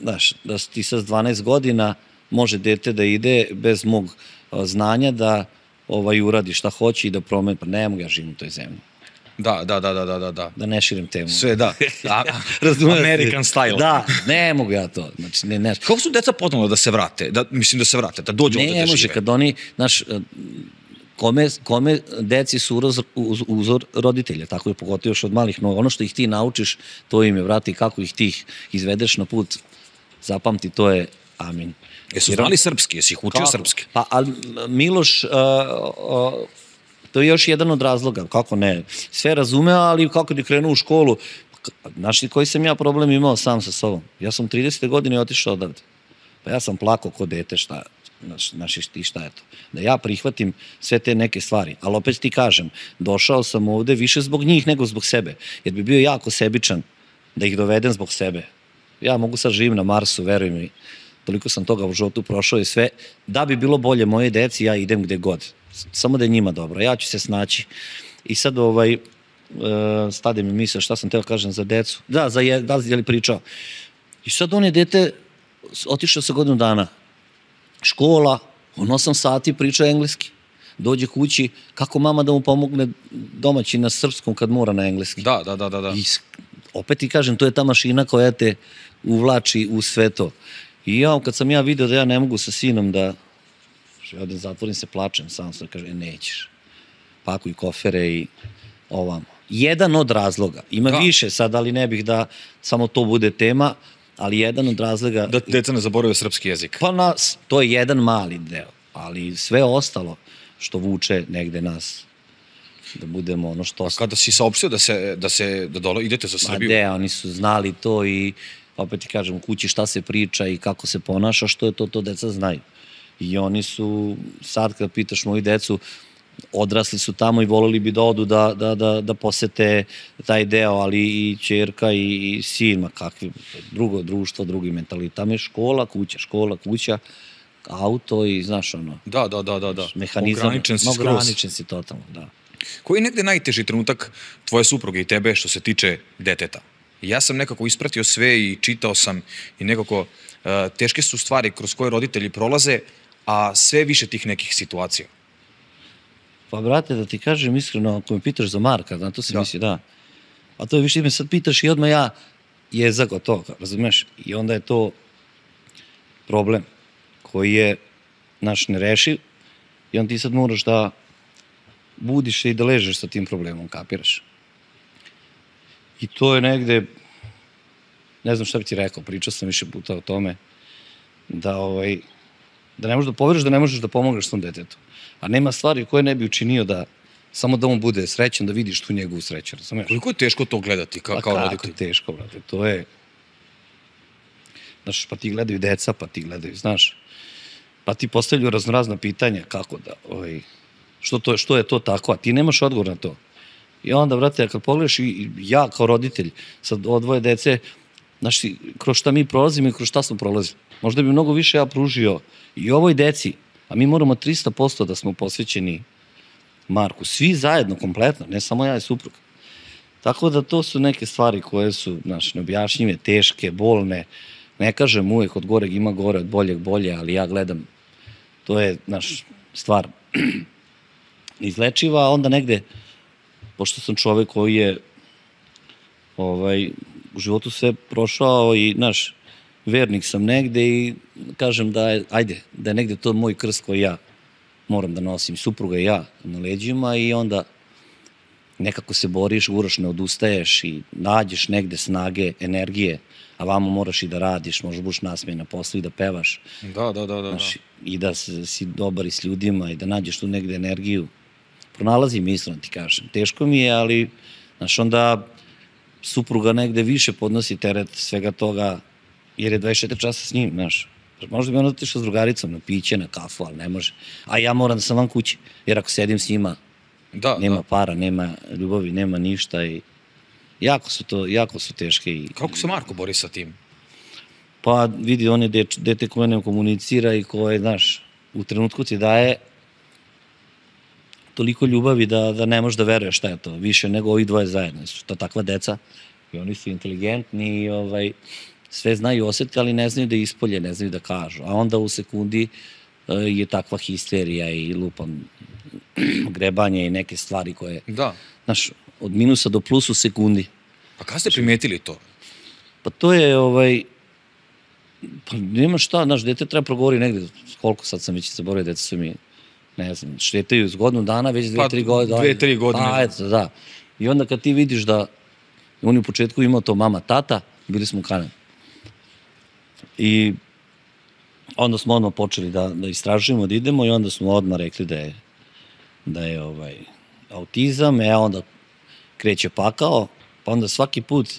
Speaker 2: znaš, da ti sad 12 godina može dete da ide bez mog znanja da uradi šta hoće i da promeni, pa ne mogu ja živim u toj zemlji.
Speaker 1: Da.
Speaker 2: Da ne širim temu.
Speaker 1: Sve, da. American style.
Speaker 2: Da, ne mogu ja to. Znači, ne.
Speaker 1: Kako su deca potonula da se vrate? Mislim da se vrate, da dođu ovde da žive?
Speaker 2: Ne može, kad oni, znaš, kome deci su uzor roditelja, tako je pogotovo još od malih noga. Ono što ih ti naučiš, to im je, vrati, kako ih ti izvedeš na put, zapamti, to je amin.
Speaker 1: Jesu znali srpski? Jesi ih učio srpski?
Speaker 2: Pa, ali Miloš, to je još jedan od razloga, kako ne, sve razumeo, ali kako ti krenu u školu, znaš ti koji sam ja problem imao sam sa sobom? Ja sam 30. godine otišao odavde. Pa ja sam plakao ko dete, šta je to? Da ja prihvatim sve te neke stvari. Ali opet ti kažem, došao sam ovde više zbog njih nego zbog sebe. Jer bi bio jako sebičan da ih dovedem zbog sebe. Ja mogu sad živim na Marsu, veruj mi. Toliko sam toga u životu prošao i sve. Da bi bilo bolje moje deci, ja idem gde god. Samo da je njima dobro. Ja ću se snaći. I sad stade mi misle šta sam teo kažem za decu. Da li je pričao. I sad on je dete otišao sa godinu dana. Škola, on 8 sati priča engleski. Dođe kući, kako mama da mu pomogne domaći na srpskom kad mora na engleski.
Speaker 1: Da.
Speaker 2: I opet ti kažem, to je ta mašina koja te uvlači u sve to. I kad sam ja vidio da ja ne mogu sa sinom da ja odem zatvorim se, plačem, sam sam kaže, nećeš. Pakuj kofere i ovamo. Jedan od razloga, ima više sad, ali ne bih da samo to bude tema, ali jedan od razloga...
Speaker 1: Da deca ne zaborave srpski jezik.
Speaker 2: Pa to je jedan mali deo, ali sve ostalo što vuče negde nas, da budemo ono što...
Speaker 1: A kada si saopštio da dole idete za Srbiju?
Speaker 2: Ma oni su znali to i opet ti kažem, u kući šta se priča i kako se ponaša, što je to deca znaju. I oni su, sad kad pitaš moju decu, odrasli su tamo i voleli bi da odu da posete taj deo, ali i ćerka i sin, ma kakvi, drugo društvo, drugi mentalitet. Tamo je škola, kuća, auto i znaš ono...
Speaker 1: Da.
Speaker 2: Mehanizam.
Speaker 1: Ograničen si skroz.
Speaker 2: Ograničen si totalno, da.
Speaker 1: Koji je negde najteži trenutak tvoje supruge i tebe što se tiče deteta? Ja sam nekako ispratio sve i čitao sam i nekako teške su stvari kroz koje roditelji prolaze, a sve više tih nekih situacija.
Speaker 2: Pa, brate, da ti kažem iskreno, ako me pitaš za Marka, na to si misli, da. A to je više me sad pitaš i odmah ja jezak od toga, razumeš? I onda je to problem koji je naš nerešiv i onda ti sad moraš da budiš i da ležeš sa tim problemom, kapiraš? I to je negde, ne znam šta bi ti rekao, pričao sam više puta o tome, da ne možeš da poveruješ, da ne možeš da pomogneš svom detetu. A nema stvari koje ne bi učinio da, samo da on bude srećan, da vidiš tu njegovu sreću, razumeš?
Speaker 1: Koliko je teško to gledati kao roditelj?
Speaker 2: Kako je teško, brate, to je... Znaš, pa ti gledaju deca, pa ti gledaju, znaš, pa ti postavljaju raznorazna pitanja, kako da, što je to tako, a ti nemaš odgovor na to. I onda, brate, kad pogledaš i ja kao roditelj, sad odvoje dece, znaš, kroz šta mi prolazimo i kroz šta smo prolazili. Možda bi mnogo više ja pružio i ovoj deci, a mi moramo 300% da smo posvećeni Marku. Svi zajedno, kompletno, ne samo ja i suprug. Tako da to su neke stvari koje su, znaš, neobjašnjive, teške, bolne. Ne kažem uvek od goreg ima gore, od boljeg bolje, ali ja gledam, to je, znaš, stvar izlečiva, a onda negde, pošto sam čovek koji je u životu sve prošao i, znaš, vernik sam negde i kažem da je negde to moj krst koji ja moram da nosim, supruga i ja na leđima i onda nekako se boriš, guraš, ne odustaješ i nađeš negde snage, energije, a vamo moraš i da radiš, možda buš nasmejan na poslu i da pevaš.
Speaker 1: Da.
Speaker 2: I da si dobar i s ljudima i da nađeš tu negde energiju. Pronalazim, iskreno ti kažem. Teško mi je, ali, znaš, onda supruga negde više podnosi teret svega toga, jer je 24 časa s njim, znaš. Možda bi on otišao s drugaricom na piće, na kafu, ali ne može. A ja moram da sam van kući, jer ako sedim s njima, nema para, nema ljubavi, nema ništa i jako su teške.
Speaker 1: Kako se Marko bori sa tim?
Speaker 2: Pa vidi, on je dete koje ne komunicira i koje, znaš, u trenutku ti daje toliko ljubavi da ne možeš da veruješ šta je to, više nego ovi dvoje zajedno. Su to takva deca i oni su inteligentni i sve znaju osjetiti, ali ne znaju da ispolje, ne znaju da kažu. A onda u sekundi je takva histerija i lupam grebanje i neke stvari koje...
Speaker 1: Da.
Speaker 2: Znaš, od minusa do plusa u sekundi.
Speaker 1: Pa kada ste primetili to?
Speaker 2: Pa to je, pa nema šta, znaš, dete treba progovori negde, koliko sad sam već zaboravio, deca su mi, ne znam, štetaju z godinu dana, već 2-3 godine.
Speaker 1: 2-3 godine.
Speaker 2: Pa, eto, da. I onda kad ti vidiš da on je u početku imao to mama, tata, bili smo u Kanadi. I onda smo odmah počeli da istražujemo, da idemo i onda smo odmah rekli da je autizam, onda kreće pakao, pa onda svaki put,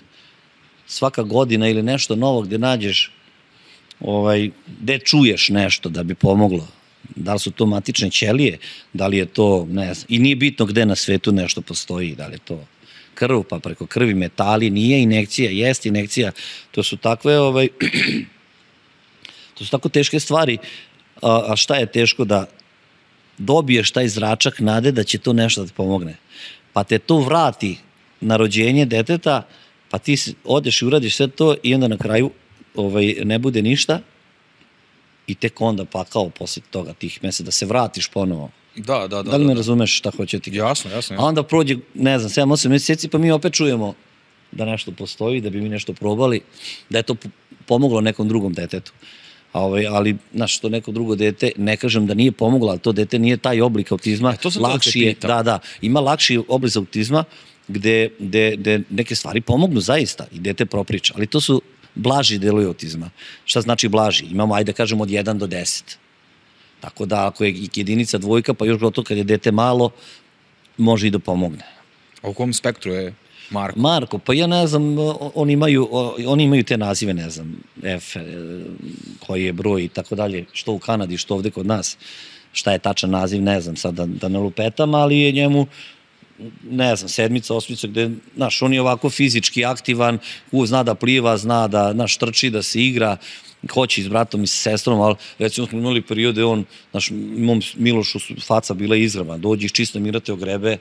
Speaker 2: svaka godina ili nešto novo gde nađeš, gde čuješ nešto da bi pomoglo. Da li su to matične ćelije, da li je to, ne znam, i nije bitno gde na svetu nešto postoji, da li je to krv, pa preko krvi metali, nije injekcija, jest injekcija, to su takve, to su tako teške stvari, a šta je teško da dobiješ taj zračak nade da će to nešto da ti pomogne. Pa te to vrati na rođenje deteta, pa ti odeš i uradiš sve to i onda na kraju ne bude ništa i tek onda pakao posle toga tih mesec da se vratiš ponovo.
Speaker 1: Da.
Speaker 2: Da li me razumeš šta hoće ti?
Speaker 1: Jasno.
Speaker 2: A onda prođe, ne znam, 7-8 meseci pa mi opet čujemo da nešto postoji, da bi mi nešto probali, da je to pomoglo nekom drugom detetu. ali, znaš, to neko drugo dete, ne kažem da nije pomoglo, ali to dete nije taj oblik autizma,
Speaker 1: to sam lakši je,
Speaker 2: ima lakši oblik autizma gde neke stvari pomognu zaista i dete propriča, ali to su blaži delovi autizma. Šta znači blaži? Imamo, ajde kažemo, od 1 do 10. Tako da ako je jedinica, dvojka, pa još gotovo kad je dete malo, može i da pomogne.
Speaker 1: A u kom spektru je Marko?
Speaker 2: Marko, pa ja ne znam, oni imaju te nazive, ne znam, F, koji je broj i tako dalje, što u Kanadi, što ovde kod nas. Šta je tačan naziv, ne znam sad da ne lupetam, ali je njemu, ne znam, 7, 8, gde, znaš, on je ovako fizički aktivan, zna da pliva, zna da, znaš, trči, da se igra, hoće i s bratom i sa sestrom, ali recimo smo imali periode, znaš, mom Milošu faca bila izrava, dođi iz čista mirate o grebe,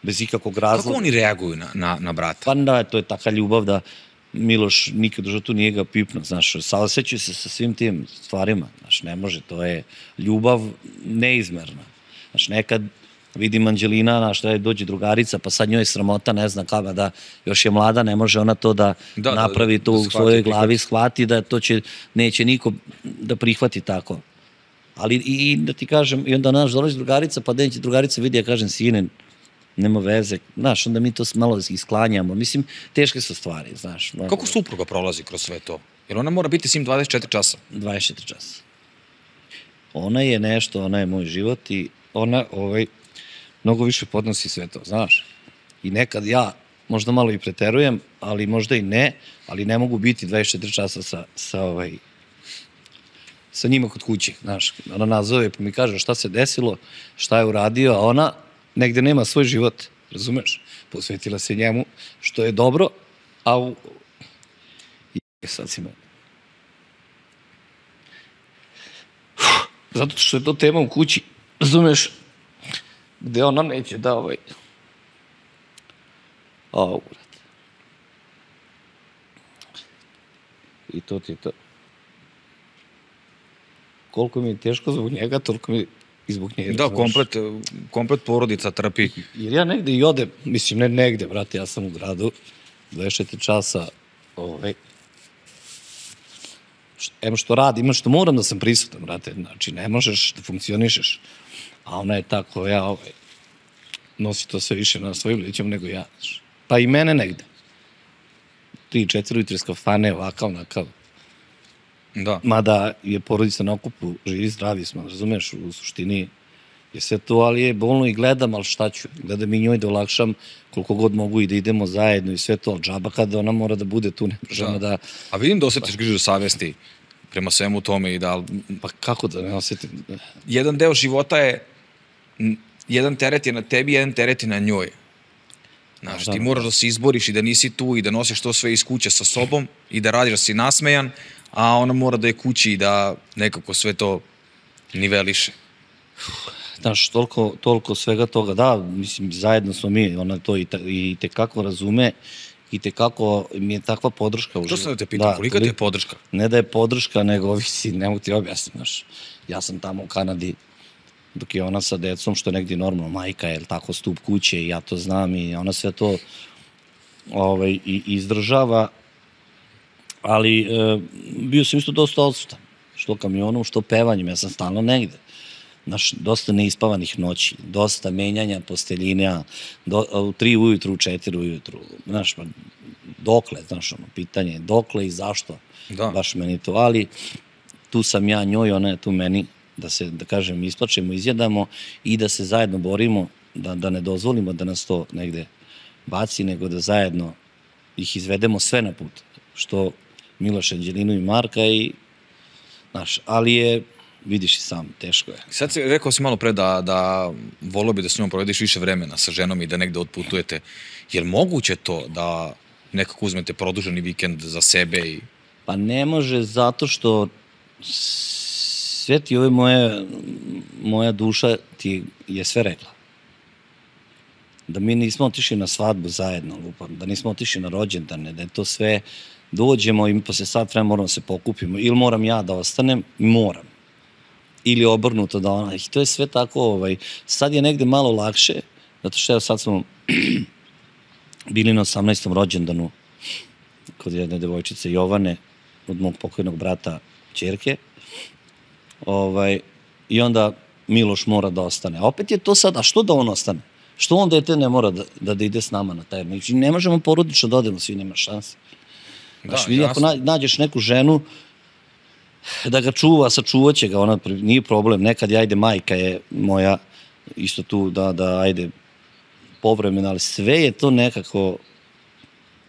Speaker 2: bez ikakvog razloga.
Speaker 1: Kako oni reaguju na brata?
Speaker 2: Pa da, to je taka ljubav da Miloš nikad u životu nije ga pipno, znaš, saosećaju se sa svim tim stvarima, znaš, ne može, to je ljubav neizmerna. Znaš, nekad vidim Anđelina, znaš, da dođe drugarica, pa sad njoj je sramota, ne zna kada, da još je mlada, ne može ona to da napravi to u svojoj glavi, shvati da to neće niko da prihvati tako. Ali i da ti kažem, i onda naš dolazi drugarica, pa da će drugarica vidi, ja kažem, sine, nema veze, znaš, onda mi to malo isklanjamo. Mislim, teške su stvari, znaš.
Speaker 1: Kako supruga prolazi kroz sve to? Jer ona mora biti s njim 24 časa.
Speaker 2: 24 časa. Ona je nešto, ona je moj život i ona mnogo više podnosi sve to, znaš. I nekad ja možda malo i preterujem, ali možda i ne, ali ne mogu biti 24 časa sa njima kod kuće, znaš. Ona nazove pa mi kaže šta se desilo, šta je uradio, a ona negde nema svoj život, razumeš? Posvetila se njemu, što je dobro, a sad si me... Zato što je to tema u kući, razumeš? Gde ona neće da urat. I to ti je to. Koliko mi je teško zbog njega, toliko mi i zbog njega.
Speaker 1: Da, komplet porodica trpi.
Speaker 2: Jer ja negde i odem, mislim, ne negde, brate, ja sam u gradu, 24 časa, što radim, što moram da sam prisutan, brate, znači, ne možeš da funkcionišeš, a ona je tako, ja, nosi to sve više na svojim leđima nego ja, znači. Pa i mene negde. 3-4 ujutru iz kafane, ovakav, onakav.
Speaker 1: Da.
Speaker 2: Mada je porodica na okupu, živi, zdravi smo, razumeš, u suštini je sve to, ali je bolno i gledam, ali šta ću, gledam i njoj da olakšam koliko god mogu i da idemo zajedno i sve to, ali džaba kada ona mora da bude tu, ne možemo da...
Speaker 1: A vidim da osjetiš grižu savesti prema svemu tome i da...
Speaker 2: Pa kako da ne osjetim?
Speaker 1: Jedan deo života je, jedan teret je na tebi, jedan teret je na njoj. Znaš, ti moraš da se izboriš i da nisi tu i da nosiš to sve iz kuće sa sobom i da radiš da si nasmejan, a ona mora da je kući i da nekako sve to niveliše.
Speaker 2: Znaš, toliko svega toga, da, mislim, zajedno smo mi, ona to i tekako razume, i tekako mi je takva podrška u životu.
Speaker 1: To sam da te pitam, kolika ti je podrška?
Speaker 2: Ne da je podrška, nego ovisi, ne mogu ti objasniti, znaš. Ja sam tamo u Kanadi, dok je ona sa decom, što je negdje normalno, majka je tako stup kuće i ja to znam i ona sve to izdržava, ali bio sam isto dosta odsutan, što kamionom, što pevanjem, ja sam stalno negde. Znaš, dosta neispavanih noći, dosta menjanja posteljina, u 3 ujutru, u 4 ujutru, znaš, dokle, znaš, pitanje, dokle i zašto, baš meni to, ali tu sam ja njoj, ona je tu meni, da se, da kažem, isplačemo, izjedamo i da se zajedno borimo, da ne dozvolimo da nas to negde baci, nego da zajedno ih izvedemo sve na put, što Miloš, Anđelinu i Marka i, znaš, ali je, vidiš i sam, teško je.
Speaker 1: Sad rekao si malo pre da volio bi da s njom provediš više vremena sa ženom i da negde otputujete. Je li moguće to da nekako uzmete produženi vikend za sebe?
Speaker 2: Pa ne može, zato što sve ti ove moja duša ti je sve rekla. Da mi nismo otišli na svadbu zajedno, da nismo otišli na rođendane, da je to sve, dođemo i posle sat vremena moramo se pokupimo. Ili moram ja da ostanem, moram. Ili obrnuto da ona, i to je sve tako, sad je negde malo lakše, zato što sad smo bili na 18. rođendanu kod jedne devojčice Jovane, od mog pokojnog brata ćerke. I onda Miloš mora da ostane. A opet je to sad, a što da on ostane? Što on dete ne mora da ide s nama na taj? Ne možemo porodično da odemo, svi nema šanse. Znaš, vidi, ako nađeš neku ženu da ga čuva, sačuvat će ga, ona nije problem. Nekad majka je moja isto tu da ajde povremeno, ali sve je to nekako,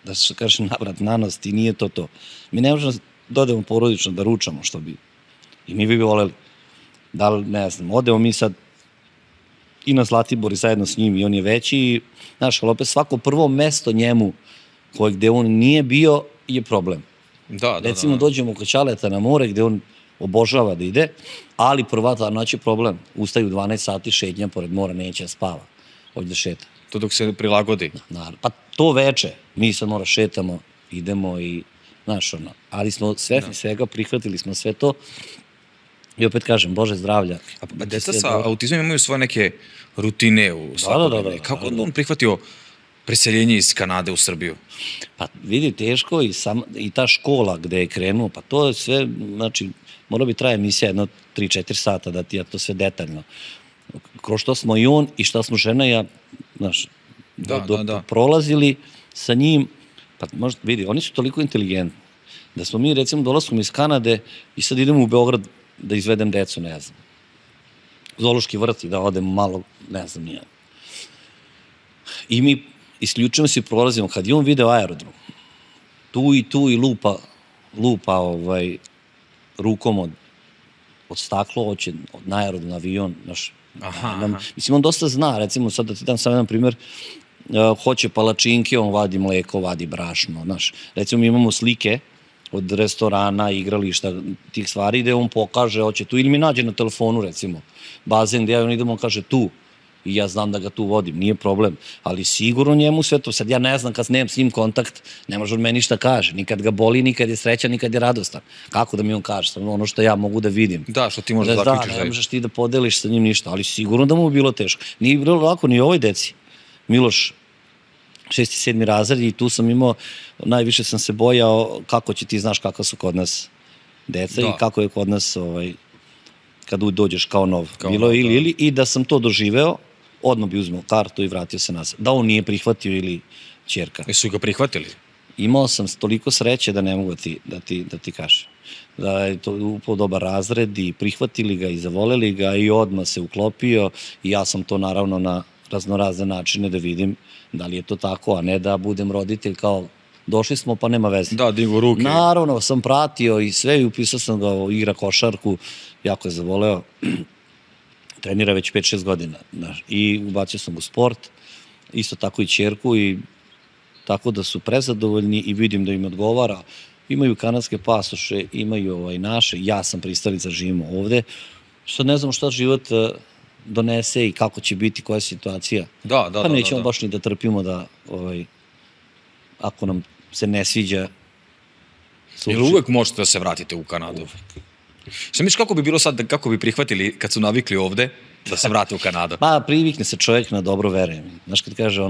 Speaker 2: da se kaže navrat nanost i nije to. Mi ne možemo da odemo porodično da ručamo, što bi, i mi bi voleli. Da li, ne znam, odemo mi sad i na Zlatibor i zajedno s njim i on je veći, znaš, ali opet svako prvo mesto njemu gde on nije bio je problem. Recimo dođemo kod Ćaleta na more gde on obožava da ide, ali prva ta noć je problem. Ustaju 12 sati šetnja pored mora, neće da spava. Hoće da šeta.
Speaker 1: To dok se prilagodi.
Speaker 2: Pa to veče. Mi sad mora šetamo, idemo i, znaš, ali smo svesni svega, prihvatili smo sve to. I opet kažem, Bože zdravlja.
Speaker 1: A deca sa autizmom imaju svoje neke rutine u svakodnevne. Kako on prihvatio preseljenje iz Kanade u Srbiju?
Speaker 2: Pa vidi, teško i ta škola gde je krenuo, pa to je sve, znači, mora bi traje emisija jedno 3-4 sata da ti ja to sve detaljno. Kroz što smo i on i šta smo žena i ja, znaš, prolazili sa njim, pa možda, vidi, oni su toliko inteligentni da smo mi, recimo, dolaskom iz Kanade i sad idemo u Beograd da izvedem decu, ne znam. Zoološki vrt i da odemo malo, ne znam, nije. I mi isključujemo se i prolazimo. Kad je on video aerodrom, tu i lupa rukom od staklo, hoće na aerodrom, na avion, znaš. Mislim, on dosta zna, recimo, sad da ti dam sam jedan primjer, hoće palačinke, on vadi mleko, vadi brašno, znaš. Recimo, mi imamo slike od restorana, igrališta, tih stvari, gde on pokaže, hoće tu, ili mi nađe na telefonu, recimo, bazen gde on idemo, on kaže tu, i ja znam da ga tu vodim, nije problem, ali sigurno njemu sve to, sad ja ne znam, kad nemam s njim kontakt, ne može on meni ništa kaže, nikad ga boli, nikad je srećan, nikad je radostan. Kako da mi on kaže, ono što ja mogu da vidim.
Speaker 1: Da, što ti možeš zaključiš.
Speaker 2: Da, ne možeš ti da podeliš sa njim ništa, ali sigurno da mu je bilo teško. Nije bilo lako ni ovoj deci. Miloš, 6. i 7. razred i tu sam imao, najviše sam se bojao kako će ti znaš kako su kod nas deca i kako je kod nas kad dođeš kao nov. Bilo ili i da sam to doživeo, odmah bi uzmeo kartu i vratio se nazad. Da on nije prihvatio ili ćerka.
Speaker 1: Jesu ga prihvatili?
Speaker 2: Imao sam toliko sreće da ne mogu da ti kažem. Da je to upao dobar razred i prihvatili ga i zavoleli ga i odmah se uklopio i ja sam to naravno na raznorazne načine da vidim da li je to tako, a ne da budem roditelj kao došli smo pa nema veze.
Speaker 1: Da, digu ruke.
Speaker 2: Naravno, sam pratio i sve i upisao sam ga, igra košarku, jako je zavoleo, trenira već 5-6 godina i ubacio sam u sport, isto tako i ćerku i tako da su prezadovoljni i vidim da im odgovara. Imaju kanadske pasoše, imaju naše, ja sam pristalica, živimo ovde, što ne znam šta život donese i kako će biti, koja je situacija. Pa nećemo baš ni da trpimo da, ako nam se ne sviđa.
Speaker 1: Jer uvek možete da se vratite u Kanadu? Sam misliš kako bi bilo sad, kako bi prihvatili kad su navikli ovde da se vrate u Kanadu?
Speaker 2: Pa privikne se čovjek na dobro, verujem. Znaš kad kaže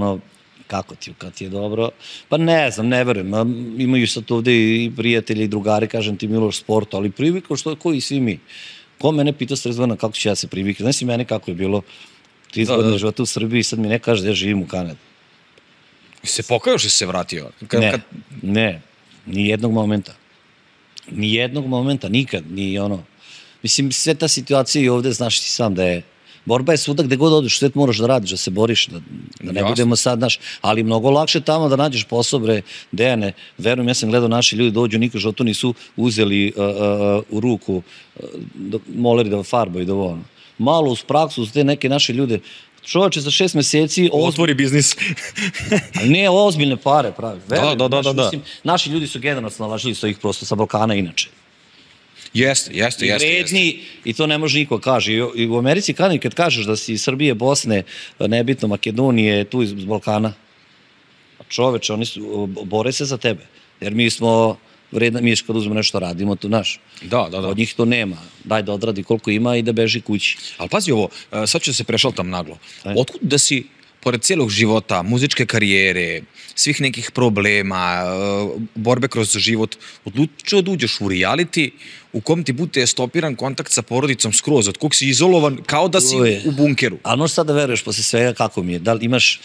Speaker 2: kako ti, kad ti je dobro, pa ne znam, ne verujem. Imaju sad ovde i prijatelji i drugari, kažem ti Miloš sportu, ali privikao što koji svi mi. Ko mene pita srezvana kako ću ja se privikati? Znaš si mene kako je bilo 30 godina života u Srbiji i sad mi ne kaže da ja živim u Kanadi.
Speaker 1: Se pokajao što si se vratio?
Speaker 2: Ne, ni jednog momenta. Ni jednog momenta, nikad, ni ono. Mislim, sve ta situacija i ovde, znaš ti sam da je, borba je svuda gde god odeš, sve moraš da radiš, da se boriš, da ne budemo sad, znaš, ali mnogo lakše tamo da nađeš posao, bre, Dejane, verujem, ja sam gledao naši ljudi dođu, nikad životu nisu uzeli u ruku moleri da farbaju, da ono. Malo uz praksu, uz te neke naše ljude, čovače za 6 meseci...
Speaker 1: Otvori biznis.
Speaker 2: Ali ne, ozbiljne pare pravi.
Speaker 1: Da.
Speaker 2: Naši ljudi su generalno snalažili sa ih prosto sa Balkana inače.
Speaker 1: Jeste.
Speaker 2: Vredni i to ne može niko kaže. I u Americi kad kažeš da si iz Srbije, Bosne, nebitno Makedonije, tu iz Balkana, čoveče, oni bore se za tebe. Jer mi smo vredni, mi kad uzmemo nešto radimo, to naš.
Speaker 1: Da.
Speaker 2: Od njih to nema. Daj da odradi koliko ima i da beži kući.
Speaker 1: Ali pazi ovo, sad ću da se prešaltam naglo. Otkud da si pored cijelog života, muzičke karijere, svih nekih problema, borbe kroz život, odlučio da uđeš u reality u kom ti bude stopiran kontakt sa porodicom skroz, od kog si izolovan kao da si u bunkeru.
Speaker 2: Ali možeš sad da veruješ posle svega kako mi je? Da li imaš,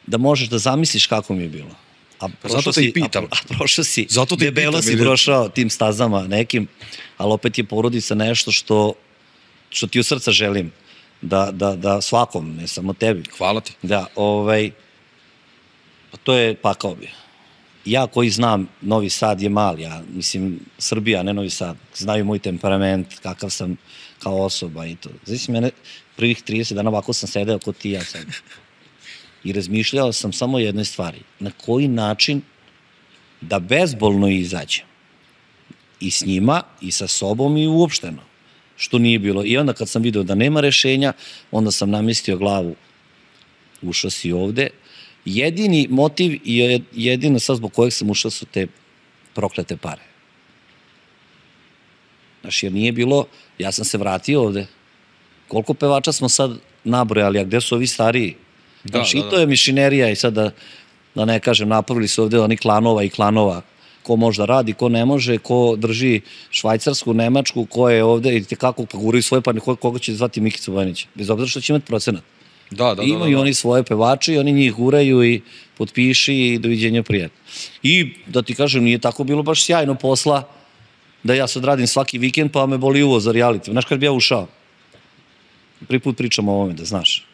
Speaker 2: da možeš da zamisliš kako mi je bilo?
Speaker 1: Zato te i pitam.
Speaker 2: A prošao si, debelo si prošao tim stazama nekim, ali opet je porodica nešto što ti u srca želim. Da svakom, ne samo tebi.
Speaker 1: Hvala ti.
Speaker 2: Da, to je pakao bi. Ja koji znam, Novi Sad je mali, ja mislim Srbija, ne Novi Sad, znaju moj temperament, kakav sam kao osoba i to. Znači mene, prvih 30 dana ovako sam sedeo kod ti, ja sam. I razmišljao sam samo o jednoj stvari. Na koji način da bezbolno izađem. I s njima, i sa sobom, i uopšteno. Što nije bilo. I onda kad sam vidio da nema rešenja, onda sam namestio glavu, ušao si ovde. Jedini motiv i jedino sad zbog kojeg sam ušao su te proklete pare. Znaš, jer nije bilo, ja sam se vratio ovde. Koliko pevača smo sad nabrojali, a gde su ovi stariji? Znaš, i to je mišinerija i sad da ne kažem, napravili su ovde oni klanova i klanova. Ko može da radi, ko ne može, ko drži Švajcarsku, Nemačku, ko je ovde i kako guraju svoje parne, koga će zvati Mikicu Vojnića. Bez obzira što će imati procenat. Imaju oni svoje pevače i oni njih guraju i potpiši i doviđenja prijatno. I da ti kažem, nije tako bilo baš sjajno posla da ja sad radim svaki vikend pa me boli uvo za reality. Znaš kad bi ja ušao? Prvi put pričam o ovome, da znaš.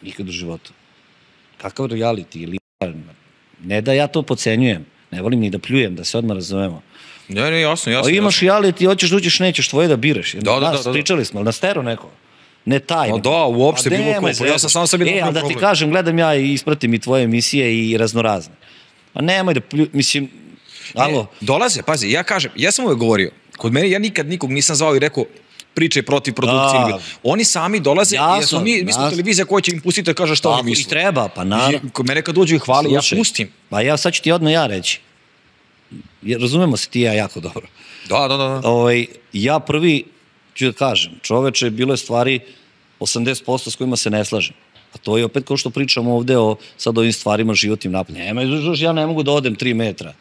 Speaker 2: Nikad u životu. Kakav reality ili ne da ja to podcenjujem, ne volim ni da pljujem, da se odmah razumemo.
Speaker 1: Ne, jasno.
Speaker 2: Imaš reality, hoćeš da uđeš, nećeš, tvoje da biraš.
Speaker 1: Da.
Speaker 2: Pričali smo, ali na stero neko. Ne tajno.
Speaker 1: Da, uopšte bilo ko. Ja sam samo sebi napravio
Speaker 2: problem. Da ti kažem, gledam ja i ispratim i tvoje emisije i raznorazne. A nemoj da mislim, alo.
Speaker 1: Dolaze, pazi, ja kažem, ja sam uvek govorio, kod mene ja nikad nikog nisam zvao i rekao pričaj protiv produkcije. Oni sami dolaze, mi smo televizija koja će im pustiti da kaže šta oni misle.
Speaker 2: I treba, pa naravno.
Speaker 1: Kod mene kad dođu i hvali, ja pustim.
Speaker 2: Pa ja sad ću ti odmah reći. Razumemo se ti i ja jako dobro.
Speaker 1: Da.
Speaker 2: Ja prvi ću da kažem, čoveče, bilo je stvari 80% s kojima se ne slažem. A to je opet kao što pričamo ovde o sad ovim stvarima životnim napad. Ja ne mogu da odem 3 metra.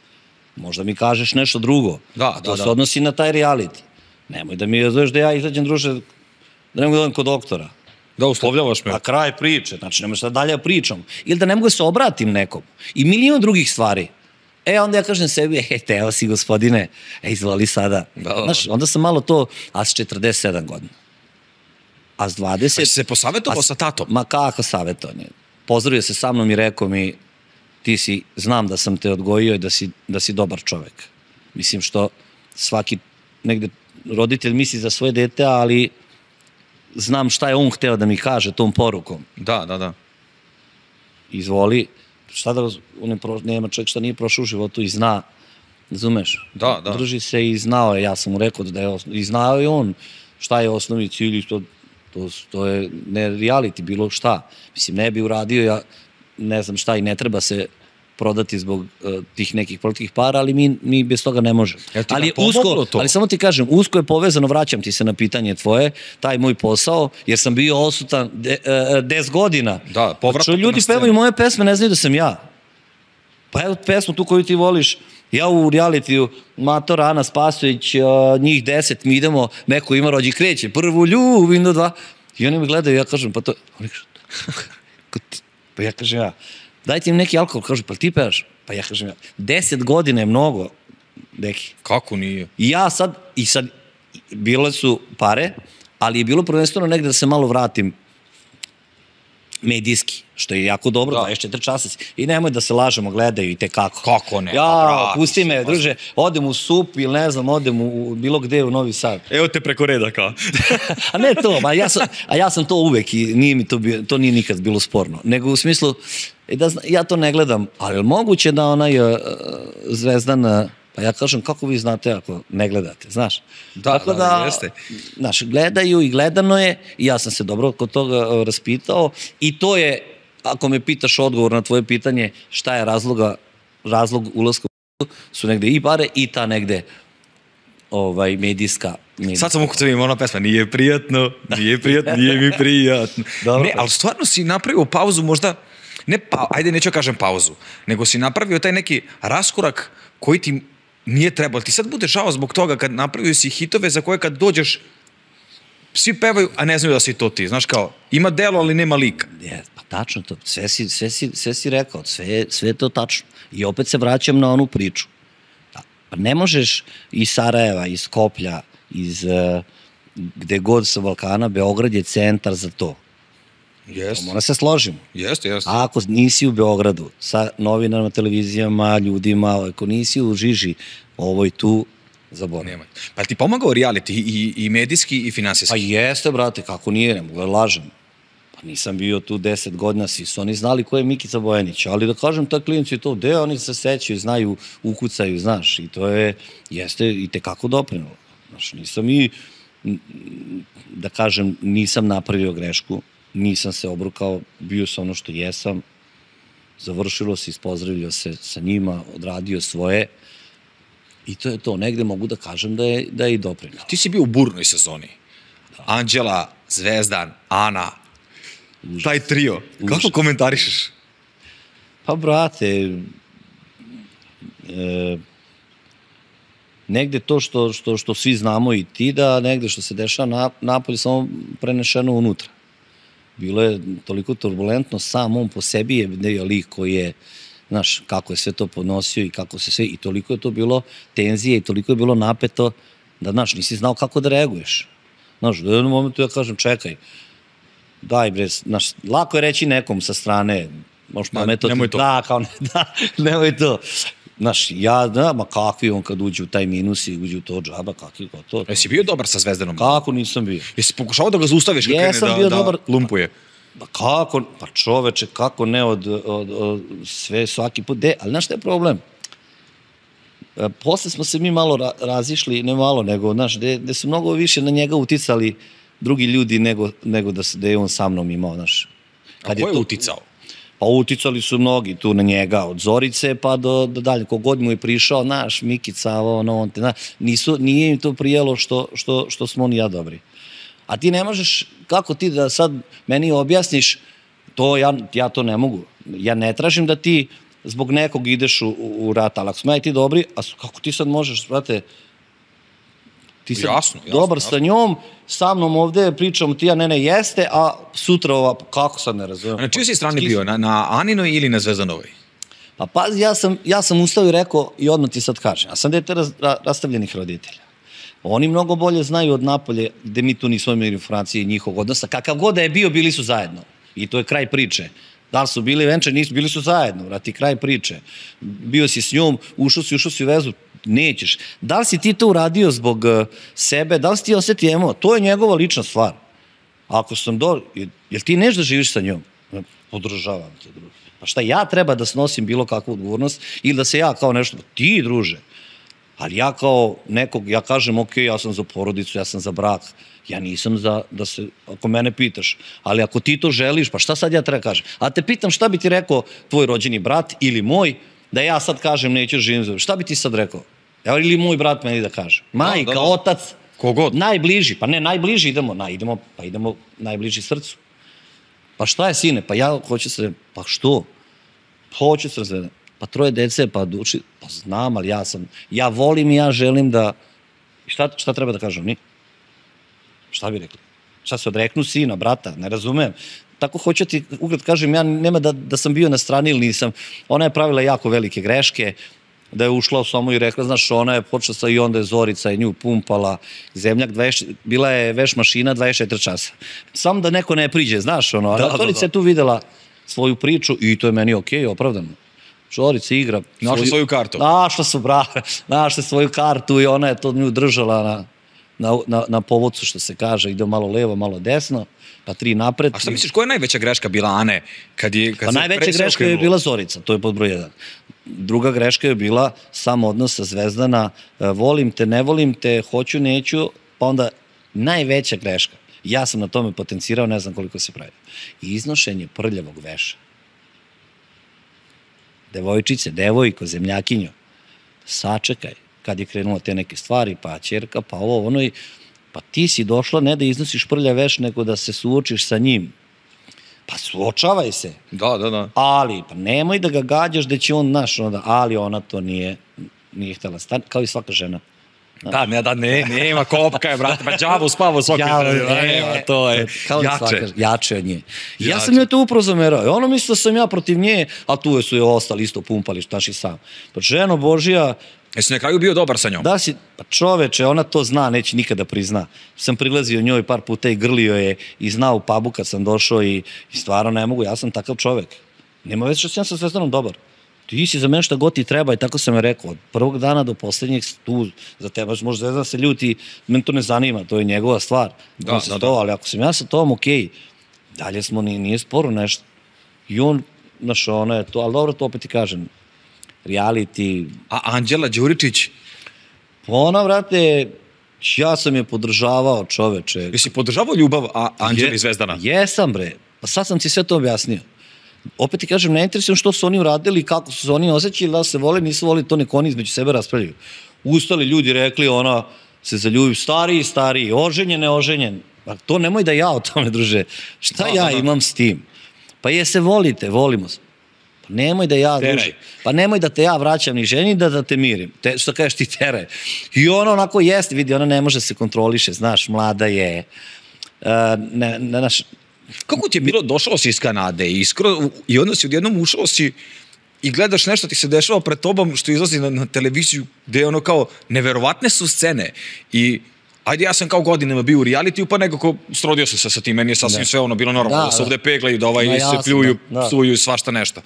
Speaker 2: Možda mi kažeš nešto drugo. To se odnosi na taj reality. Nemoj da mi zoveš da ja izađem, druže, da ne mogu da odem kod doktora.
Speaker 1: Da uslovljavaš me.
Speaker 2: A kraj priče, znači nemoj šta dalje pričam. Ili da ne mogu da se obratim nekom. I milion drugih stvari. Onda ja kažem sebi, teo si gospodine, izvoli sada. Znaš, onda sam malo to, a s 47 godina. A s 20...
Speaker 1: Pa si se posavetovao sa tatom?
Speaker 2: Ma kako savjetovanje? Pozdravio se sa mnom i rekao mi, ti si, znam da sam te odgojio i da si dobar čovek. Mislim što svaki negde roditelj misli za svoje dete, ali znam šta je on hteo da mi kaže tom porukom.
Speaker 1: Da.
Speaker 2: Izvoli, šta da nema čovjek šta nije prošao u životu i zna, razumeš?
Speaker 1: Da.
Speaker 2: Drži se i znao je, ja sam mu rekao da je i znao je on šta je osnovni cilj i to je ne reality, bilo šta. Mislim, ne bi uradio, ja ne znam šta i ne treba se prodati zbog tih nekih političkih para, ali mi bez toga ne možemo. Ali samo ti kažem, usko je povezano, vraćam ti se na pitanje tvoje, taj moj posao, jer sam bio osutan 10 godina.
Speaker 1: Da, povratno.
Speaker 2: Ljudi pevaju moje pesme, ne znaju da sam ja. Pa evo pesmu tu koju ti voliš, ja u realitiju, Matora, Ana Spasović, njih 10, mi idemo, neko ima rođi kreće, prvu ljubim do 2. I oni me gledaju, ja kažem, pa to... Pa ja kažem ja, dajte im neki alkohol, kažu, pa ti pevaš? Pa ja kažem ja, 10 godina je mnogo, deki.
Speaker 1: Kako nije?
Speaker 2: I sad, bile su pare, ali je bilo prvenstveno negde da se malo vratim medijski, što je jako dobro, 24 časa si. I nemoj da se lažemo, gledaju i te kako.
Speaker 1: Kako ne?
Speaker 2: Ja, pusti me, druže, odem u SUP ili ne znam, odem u bilo gde u Novi Sad.
Speaker 1: Evo te preko reda kao.
Speaker 2: A ne to, ja sam to uvek i to nije nikad bilo sporno. Nego u smislu, ja to ne gledam, ali je moguće da onaj Zvezdan, pa ja kažem, kako vi znate ako ne gledate, znaš?
Speaker 1: Da, jeste.
Speaker 2: Znaš, gledaju i gledano je, i ja sam se dobro kod toga raspitao, i to je, ako me pitaš odgovor na tvoje pitanje, šta je razlog ulaska u su negde i pare i ta negde medijska.
Speaker 1: Sad sam ukucavim ona pesma, nije prijatno, nije mi prijatno. Ne, ali stvarno si napravio pauzu možda, ajde neću kažem pauzu, nego si napravio taj neki raskorak koji ti nije trebalo. Ti sad bude žao zbog toga kad napravio si hitove za koje kad dođeš svi pevaju, a ne znaju da si to ti. Znaš kao, ima delo, ali nema lika.
Speaker 2: Pa tačno to, sve si rekao, sve je to tačno. I opet se vraćam na onu priču. Pa ne možeš iz Sarajeva, iz Skoplja, iz gde god sa Balkana, Beograd je centar za to.
Speaker 1: Jeste.
Speaker 2: Mora se složimo.
Speaker 1: Jeste.
Speaker 2: A ako nisi u Beogradu, sa novinarima, televizijama, ljudima, ako nisi u žiži, ovo i tu, zaboravim.
Speaker 1: Pa ti pomagao reality i medijski i finansijski?
Speaker 2: Pa jeste, brate, kako nije, ne mogu da lažem. Pa nisam bio tu 10 godina, svi su oni znali ko je Mikica Bojanić, ali da kažem, ta klinici to, gde oni se sećaju, znaju, ukucaju, znaš, i to jeste i tekako doprinalo. Znaš, nisam da kažem, nisam napravio grešku, nisam se obrukao, bio sam ono što jesam, završilo se, ispozdravio se sa njima, odradio svoje i to je to. Negde mogu da kažem da je i doprinalo.
Speaker 1: Ti si bio u burnoj sezoni. Anđela, Zvezdan, Ana, taj trio. Kako komentarišeš?
Speaker 2: Pa, brate, negde to što svi znamo i ti, da negde što se dešava napolje samo prenešeno unutra. Bilo je toliko turbulentno, sam on po sebi je lik koji je, znaš, kako je sve to podnosio i kako se sve, i toliko je to bilo tenzije i toliko je bilo napeto da, znaš, nisi znao kako da reaguješ. Znaš, u jednom momentu ja kažem, čekaj, daj bre, znaš, lako je reći nekom sa strane, možeš pametati,
Speaker 1: nemoj to.
Speaker 2: Nemoj to. Znaš, ma kakvi on kad uđe u taj minus i uđe u to džaba, kakvi to.
Speaker 1: Jesi bio dobar sa Zvezdanom?
Speaker 2: Kako nisam bio?
Speaker 1: Jesi pokušao da ga zaustaviš kad krene da lumpuje?
Speaker 2: Pa kako, pa čoveče, kako ne od sve svaki put, ali znaš šta je problem? Posle smo se mi malo razišli, ne malo, nego, znaš, gde su mnogo više na njega uticali drugi ljudi nego da je on sa mnom imao, znaš.
Speaker 1: A ko je uticao?
Speaker 2: Pa uticali su mnogi tu na njega, od Zorice pa do dalje. Kogod mu je prišao, znaš, Mikica, on te, znaš, nije im to prijelo što smo on i ja dobri. A ti ne možeš, kako ti da sad meni objasniš, to ja to ne mogu. Ja ne tražim da ti zbog nekog ideš u rat, ali ako smo ja i ti dobri, a kako ti sad možeš, brate, ti sad dobar sa njom, sa mnom ovde pričamo ti, ne, jeste, a sutra ova, kako sad ne razumijem.
Speaker 1: A na čijoj si strani bio, na Aninoj ili na Zvezdanovoj?
Speaker 2: Pa pazi, ja sam ustao i rekao, i odmah ti sad kažem, ja sam dete rastavljenih roditelja. Oni mnogo bolje znaju od napolje, gde mi tu nismo imali informacije i njihovog odnosa. Kakav god da je bio, bili su zajedno. I to je kraj priče. Da li su bili venče, nisu, bili su zajedno, vrati, kraj priče. Bio si s njom, ušao si u vezu, nećeš. Da li si ti to uradio zbog sebe, da li si ti osetio emo? To je njegova lična stvar. Ako sam jel ti neš da živiš sa njom? Podržavam te, druže. Pa šta, ja treba da snosim bilo kakvu odgovornost ili da se ja kao nešto, ti, druže, ali ja kao nekog, ja kažem, ok, ja sam za porodicu, ja sam za brak, ja nisam za, da se, ako mene pitaš, ali ako ti to želiš, pa šta sad ja treba kažem? A te pitam šta bi ti rekao tvoj rođeni brat ili moj, da ja sad kažem neću živim za, šta bi ti sad rekao? Evo, ili moj brat meni da kaže? Majka, otac,
Speaker 1: kogod?
Speaker 2: Najbliži, pa ne, najbliži idemo najbliži srcu. Pa šta je, sine? Pa ja hoću se, pa što? Hoću se razvedem. Pa 3 dece, pa duči, pa znam, ali ja volim i ja želim da, šta treba da kažem, ni? Šta bi rekli? Šta se odreknu sina, brata, ne razumem. Tako hoću ti ugled kažem, ja nema da sam bio na strani ili nisam. Ona je pravila jako velike greške, da je ušla u samo i rekla, znaš, ona je počela i onda je Zorica i nju pumpala, zemljak, bila je veš mašina 24 časa. Samo da neko ne priđe, znaš, ono, a Zorica je tu videla svoju priču i to je meni okej, opravdano. Zorica igra.
Speaker 1: Našla svoju kartu.
Speaker 2: Našla svoju kartu i ona je to nju držala na povodcu, što se kaže, ide malo levo, malo desno, pa 3 napred.
Speaker 1: A šta misliš, koja je najveća greška bila Ane?
Speaker 2: Pa najveća greška je bila Zorica, to je pod broj 1. Druga greška je bila sam odnos sa Zvezdana, volim te, ne volim te, hoću, neću, pa onda najveća greška, ja sam na tome potencirao, ne znam koliko se pravi, iznošenje prljavog veša. Devojčice, devojko, zemljakinjo, sačekaj, kad je krenulo te neke stvari, pa ćerka, pa ovo, ono i pa ti si došla ne da iznosiš prlja veš, nego da se suočiš sa njim. Pa suočavaj se.
Speaker 1: Da.
Speaker 2: Ali, pa nemoj da ga gađaš da će on, znaš, onda, ali ona to nije htjela stane, kao i svaka žena.
Speaker 1: Nema kopka je, brate, pa đavo spavo svaki dan, to je
Speaker 2: jače od nje. Ja sam joj to upravo zamerao, ono misli da sam ja protiv nje, a tu su je ostali isto pumpali, znaš i sam. Pa ženo Božija...
Speaker 1: Jesi na kraju bio dobar sa njom?
Speaker 2: Da si, pa čoveče, ona to zna, neće nikada prizna. Sam prilazio njoj par puta i grlio je i znao u pubu kad sam došao i stvarno ne mogu, ja sam takav čovek. Nema već što sam sa Zvezdanom dobar. Ti si za mene šta god ti treba i tako sam je rekao. Od prvog dana do poslednjeg tu za teba, možda Zvezdan se ljuti, meni to ne zanima, to je njegova stvar. Da. Ali ako sam ja sa tom, okej, dalje smo, nije sporo nešto. I on, znaš, ono je to, ali dobro, to opet ti kažem, reality.
Speaker 1: A Anđela Đuričić?
Speaker 2: Ona, vrate, ja sam je podržavao, čoveče.
Speaker 1: Jesi podržavao ljubav Anđeli Zvezdana?
Speaker 2: Jesam, bre. Pa sad sam ti sve to objasnio. Opet ti kažem, ne interesujem što su oni uradili, kako su se oni osjećali, da se vole, nisu voli, to nek oni između sebe raspravljaju. Ustali ljudi rekli, ona se zaljubi, stariji, oženjen, neoženjen. Pa to nemoj da ja o tome, druže. Šta ja imam s tim? Pa se volite, volimo se. Pa nemoj da ja, druže. Pa nemoj da te ja vraćam ni ženi, da te mirim. Što kažeš ti teraj. I ona onako jeste, vidi, ona ne može se kontroliše, znaš, mlada je.
Speaker 1: Kako ti je bilo, došao si iz Kanade i onda si odjednom ušao si i gledaš nešto ti se dešava pred tobom što izlazi na televiziju gde je ono kao neverovatne su scene i ajde ja sam kao godinama bio u realitiju pa nekako srodio se sa tim, meni je sasvim sve ono bilo normalno da se ovde peglaju, da se pljuju, psuju i svašta nešto.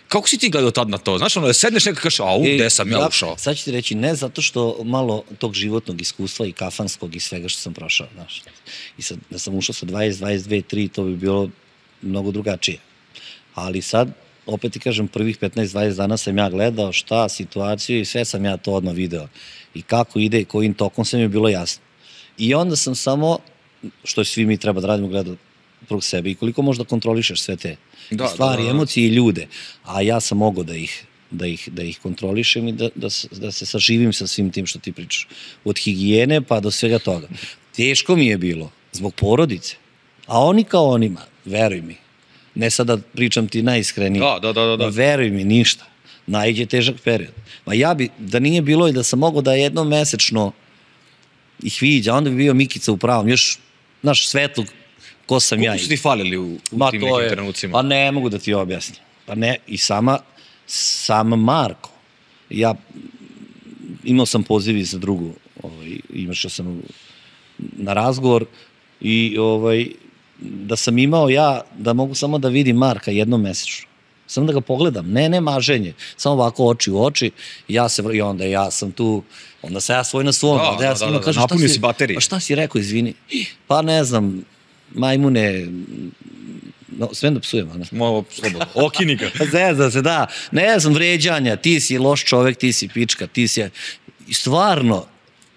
Speaker 1: Kako si ti gledao tad na to? Znaš, ono, sedneš nekako kažeš, gde sam ja ušao?
Speaker 2: Sad ću ti reći, ne zato što malo tog životnog iskustva i kafanskog i svega što sam prošao, znaš. I sad, da sam ušao sa 20, 22, 3, to bi bilo mnogo drugačije. Ali sad, opet ti kažem, prvih 15-20 dana sam ja gledao šta, situaciju i sve sam ja to odmah video. I kako ide i kojim tokom sam je bilo jasno. I onda sam samo, što svi mi treba da radimo, gledao prvog sebe i koliko možda kontrolišeš sve te stvari, emocije i ljude. A ja sam mogao da ih kontrolišem i da se saživim sa svim tim što ti pričaš. Od higijene pa do svega toga. Teško mi je bilo zbog porodice. A oni kao onima, veruj mi, ne sada pričam ti najiskrenije, veruj mi, ništa. Najđe težak period. Ma ja bi, da nije bilo i da sam mogao da jednom mesečno ih viđa, onda bi bio Mikica u pravom, još, znaš, svetlog ko sam ja.
Speaker 1: Koliko su ti falili u tim nekim trenucima?
Speaker 2: Pa ne mogu da ti objasnim. Pa ne, i sam Marko. Ja imao sam poziv za drugu, imašao sam na razgovor i da sam imao ja, da mogu samo da vidim Marka jednom mesečno. Samo da ga pogledam, ne maženje, samo ovako oči u oči, i onda ja sam tu, onda sam ja svoj na svom,
Speaker 1: da ja sam kažem, napunio si baterije.
Speaker 2: Pa šta si rekao, izvini? Pa ne znam, majmune, sve da psujem, ana.
Speaker 1: Slobodno, okini ga.
Speaker 2: Zezda se, da, ne znam, vređanja, ti si loš čovek, ti si pička, ti si, stvarno,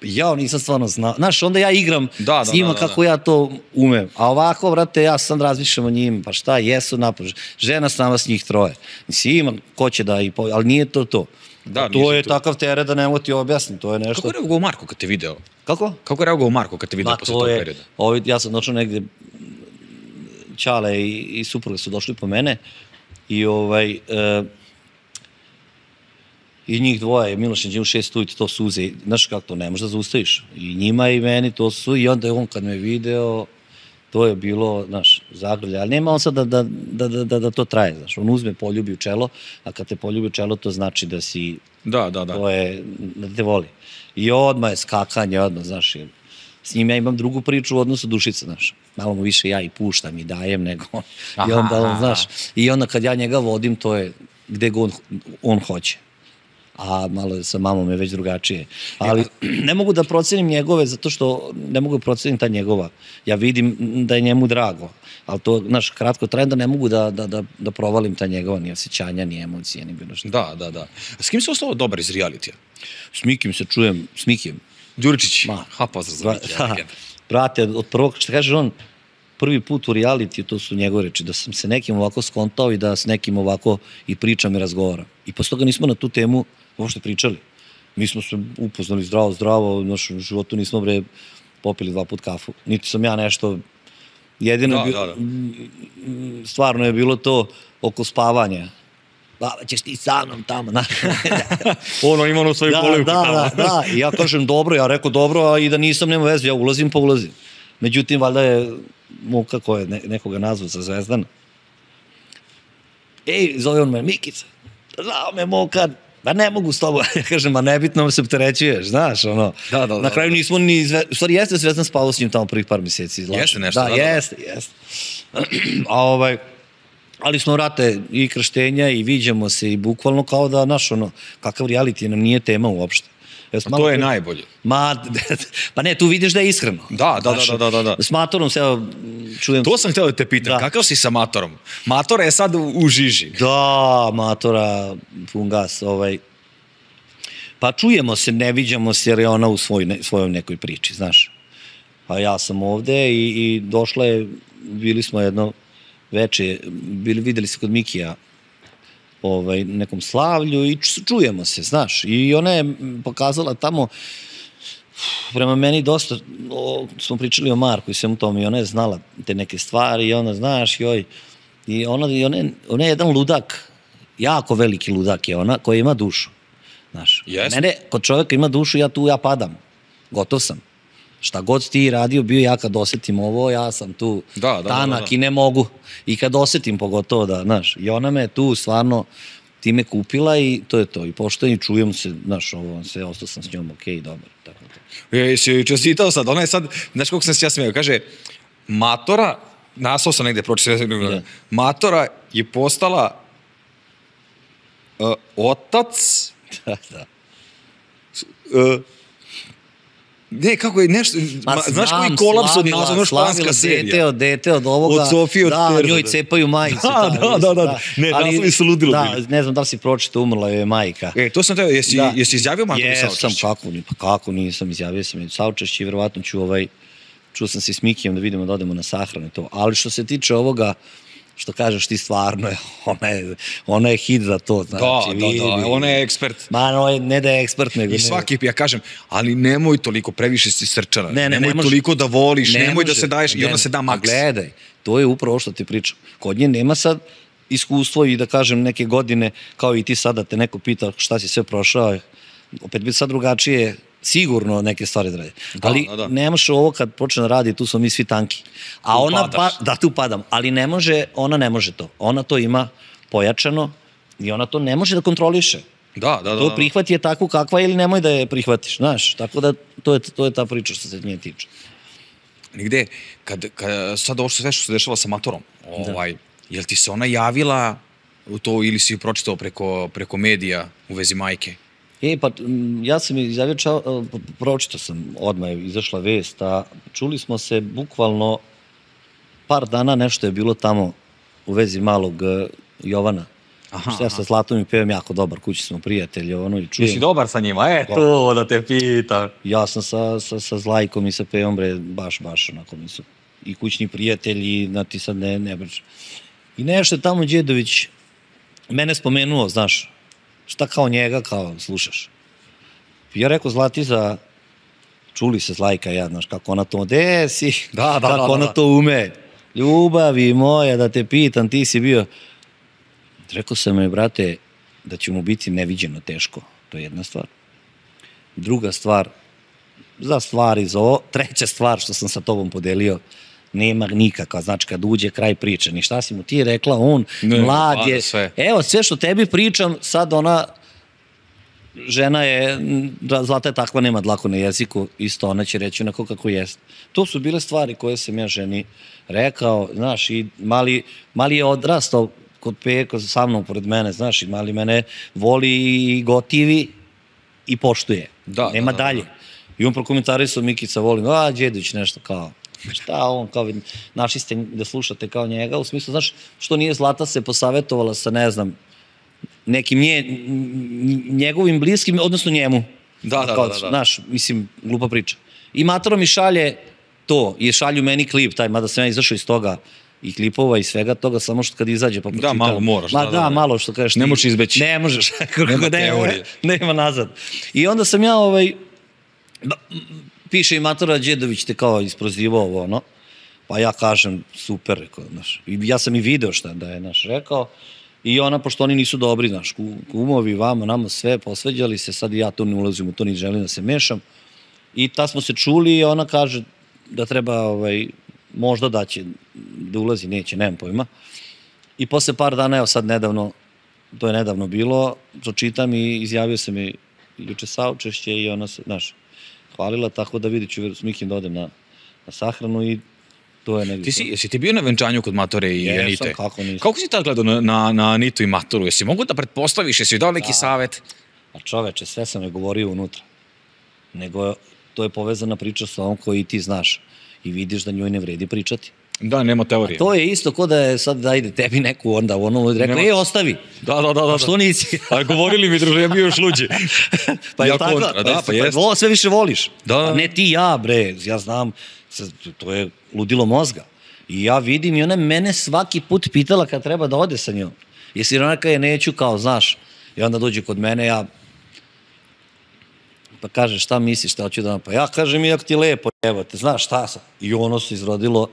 Speaker 2: ja nisam stvarno znao, znaš, onda ja igram s njima kako ja to umem, a ovako, brate, ja sam razmišljam o njima, pa šta, jesu napođe, žena s nama s njih troje, nisi ima, ko će da, ali nije to. To je takav teret da nemo ti objasnim, to je nešto.
Speaker 1: Kako je reagovao Marko kad te video?
Speaker 2: Kako?
Speaker 1: Kako je reagovao Marko kad te video posle tog perioda?
Speaker 2: Ja sam došao negde, Ćale i supruga su došli po mene i i njih dvoje, Miloš je u 6 ujutru, to suze, znaš kako to, ne možeš da zaustaviš. I njima i meni to su, i onda je on kad me video, to je bilo, znaš, zagrlje, ali nema on sad da to traje, znaš, on uzme, poljubi u čelo, a kad te poljubi u čelo, to znači da si, to je, da te voli. I odmah je skakanje, znaš, s njim ja imam drugu priču u odnosu Dušica, znaš, malo mu više ja i puštam i dajem nego on, i onda, znaš, i onda kad ja njega vodim, to je gde god on hoće. A malo sa mamom je već drugačije. Ali ne mogu da procenim njegove, zato što ne mogu da procenim ta njegova. Ja vidim da je njemu drago, ali to, znaš, kratko traje da ne mogu da provalim ta njegova, ni osjećanja, ni emocije, ni bilo što.
Speaker 1: Da. S kim se ostalo dobar iz realitija?
Speaker 2: S Mikim se čujem, s Mikim.
Speaker 1: Đuričić? Pozdrav za Mikija.
Speaker 2: Brate, od prvog, što kaže on, prvi put u realitiju, to su njegove reči, da sam se nekim ovako skontao i da s nekim ovako i pričam i razgovaram. I posle toga nismo na tu temu uopšte pričali. Mi smo se upoznali zdravo, u životu nismo popili 2 puta kafu. Niti sam ja nešto, jedino stvarno je bilo to oko spavanja. Baba, ćeš ti sa mnom tamo, znaš.
Speaker 1: Ono ima ono svoju polivku tamo.
Speaker 2: Da, i ja kažem dobro, ja rekao dobro, a i da nisam, nema veze, ja ulazim pa ulazim. Međutim, valjda je muka koja je nekoga nazvao sa Zvezdana. Ej, zove on me, Mikica, znao me muka, ba ne mogu s tobom, ja kažem, ma nebitno se opterećuješ, znaš, ono. Na kraju nismo ni, u stvari jeste Zvezdan spavao s njim tamo prvih par mjeseci.
Speaker 1: Jeste nešto,
Speaker 2: da. Jeste. Ali smo, vrate, i krštenja i viđamo se i bukvalno kao da, znaš, ono, kakav reality nam nije tema uopšte.
Speaker 1: To je najbolje.
Speaker 2: Pa ne, tu vidiš da je iskreno.
Speaker 1: Da.
Speaker 2: S Matorom se, evo, čujem...
Speaker 1: To sam htio da te pitam, kakav si sa Matorom? Matora je sad u žiži.
Speaker 2: Da, Matora, pun gas, Pa čujemo se, ne viđamo se jer je ona u svojoj nekoj priči, znaš. Pa ja sam ovde i došla je, bili smo jedno veče, videli se kod Mikija nekom slavlju i čujemo se, znaš. I ona je pokazala tamo, prema meni dosta, smo pričali o Marku i svemu tome, i ona je znala te neke stvari i ona, znaš, i ona je jedan ludak, jako veliki ludak je ona, koja ima dušu, znaš. Mene, kod čovjeka ima dušu, ja padam, gotov sam. Šta god ti radio, bio ja kad osetim ovo, ja sam tu tanak i ne mogu. I kad osetim pogotovo da, znaš, i ona me tu stvarno time kupila i to je to. I poštojem i čujem se, znaš, ovo, sve, ostao sam s njom, okej, dobro.
Speaker 1: Jesi čestitao sad, ona je sad, znaš koliko sam se ja smijao, kaže, Matora, nasao sam negde pročitao, Matora je postala otac...
Speaker 2: Da.
Speaker 1: Ne, kako je nešto, znaš koji kolaps od nazva, ono španska serija.
Speaker 2: Dete od ovoga,
Speaker 1: od Sofije, od Terza.
Speaker 2: Da, njoj cepaju majice.
Speaker 1: Da. Ne, naslovi su ludilo bili.
Speaker 2: Ne znam da li si pročitao, umrla je majka.
Speaker 1: To sam teo, jesi izjavio Matovi saučešće?
Speaker 2: Jesam, kako nisam izjavio sam saučešće i verovatno čuo sam se s Mikijem da vidimo da odemo na sahranu to. Ali što se tiče ovoga, što kažeš ti stvarno, ona je hit za to.
Speaker 1: Da, ona je ekspert.
Speaker 2: Ne da je ekspert, nego...
Speaker 1: I svaki, ja kažem, ali nemoj toliko, previše si srčana. Nemoj toliko da voliš, nemoj da se daješ i onda se da maks.
Speaker 2: Gledaj, to je upravo što ti pričam. Kod nje nema sad iskustvo i da kažem neke godine, kao i ti sad da te neko pita šta si sve prošao, opet biti sad drugačije, sigurno neke stvari da radi. Ali nemaš ovo kad počne da radi, tu smo mi svi tanki. A ona, tu padam, ali ona ne može to. Ona to ima pojačano i ona to ne može da kontroliše. To prihvati je tako kakva ili nemoj da je prihvatiš, znaš. Tako da to je ta priča što se nje tiče.
Speaker 1: Nigde, kad sad ovo sve što se dešava sa Matorom, jel ti se ona javila u to ili si pročitao preko medija u vezi majke?
Speaker 2: Pa ja sam izjavio, pročitao sam, odmah je izašla vest, a čuli smo se bukvalno par dana, nešto je bilo tamo u vezi malog Jovana. Ja sa Zlatom i Pevom jako dobar, kući smo prijatelji.
Speaker 1: Jesi dobar sa njima? To da te pitam.
Speaker 2: Ja sam sa Zlajkom i sa Pevom, baš onako mi su i kućni prijatelji, da ti sad ne pričam. I nešto je tamo Đedović mene spomenuo, znaš, šta kao njega, kao slušaš. Ja rekao Zlatiza, čuli se Zlajka ja, znaš, kako ona to desi, kako ona to ume. Ljubavi moja, da te pitam, ti si bio... Rekao sam mi, brate, da će mu biti neviđeno teško. To je jedna stvar. Druga stvar, treća stvar što sam sa tobom podelio, nema nikakva, znači kad uđe kraj priče, ni šta si mu ti rekla, on mlad je, evo sve što tebi pričam, sad ona, žena je, Zlata je takva, nema dlaku na jeziku, isto ona će reći onako kako jest. To su bile stvari koje sam ja ženi rekao, znaš, i mali je odrastao kod Peko sa mnom pored mene, znaš, i mali mene voli i gotivi i poštuje, nema dalje. I on prokomentarisao, Mikica volim, Đedović nešto kao, šta on, kao našli ste da slušate kao njega, u smislu, znaš, što nije Zlata se posavetovala sa, ne znam, nekim njegovim bliskim, odnosno njemu. Znaš, mislim, glupa priča. I Matoro mi šalje to, i šalju meni klip taj, mada sam ja izašao iz toga, i klipova i svega toga, samo što kad izađe pa pročitam.
Speaker 1: Da, malo moraš.
Speaker 2: Da, malo što kažeš ti.
Speaker 1: Ne možeš izbeći.
Speaker 2: Ne možeš.
Speaker 1: Nema teorije.
Speaker 2: Nema nazad. I onda sam ja, piše i Matora Đedović te kao isprozivao ovo, ono. Pa ja kažem, super, rekao, znaš. I ja sam i video šta da je, znaš, rekao. I ona, pošto oni nisu dobri, znaš, kumovi, vamo, nama sve, posveđali se, sad ja to ne ulazim u to, ni želim da se mešam. I ta smo se čuli i ona kaže da treba, možda da će da ulazi, neće, nemam pojma. I posle par dana, evo sad nedavno, to je nedavno bilo, pročitam i izjavio sam mi juče saučešće i ona se, znaš, hvalila, tako da vidit ću s Mikim da odem na sahranu i to je negdje.
Speaker 1: Jesi ti bio na venčanju kod Matore i Anite?
Speaker 2: Jesam, kako nisam.
Speaker 1: Kako si tad gledao na Anitu i Matoru? Jesi mogu da pretpostaviš, jesi dao neki savet?
Speaker 2: A čoveče, sve sam je govorio unutra. Nego to je povezana priča sa ovom koji ti znaš i vidiš da njoj ne vredi pričati.
Speaker 1: Da, nema teorije.
Speaker 2: To je isto ko da je sad da ide tebi neku onda rekao, ostavi.
Speaker 1: Da.
Speaker 2: Što nisi?
Speaker 1: A govorili mi, druže, ja bio još luđi.
Speaker 2: Pa je tako? Pa sve više voliš.
Speaker 1: Da.
Speaker 2: Ne ti ja, bre, ja znam, to je ludilo mozga. I ja vidim i ona mene svaki put pitala kad treba da ode sa njom. Jesi ona kada je neću, kao, znaš, i onda dođe kod mene, ja pa kaže šta misliš, šta hoću da vam, pa ja kažem iako ti lepo, evo te, znaš šta sam. I ono se izrodilo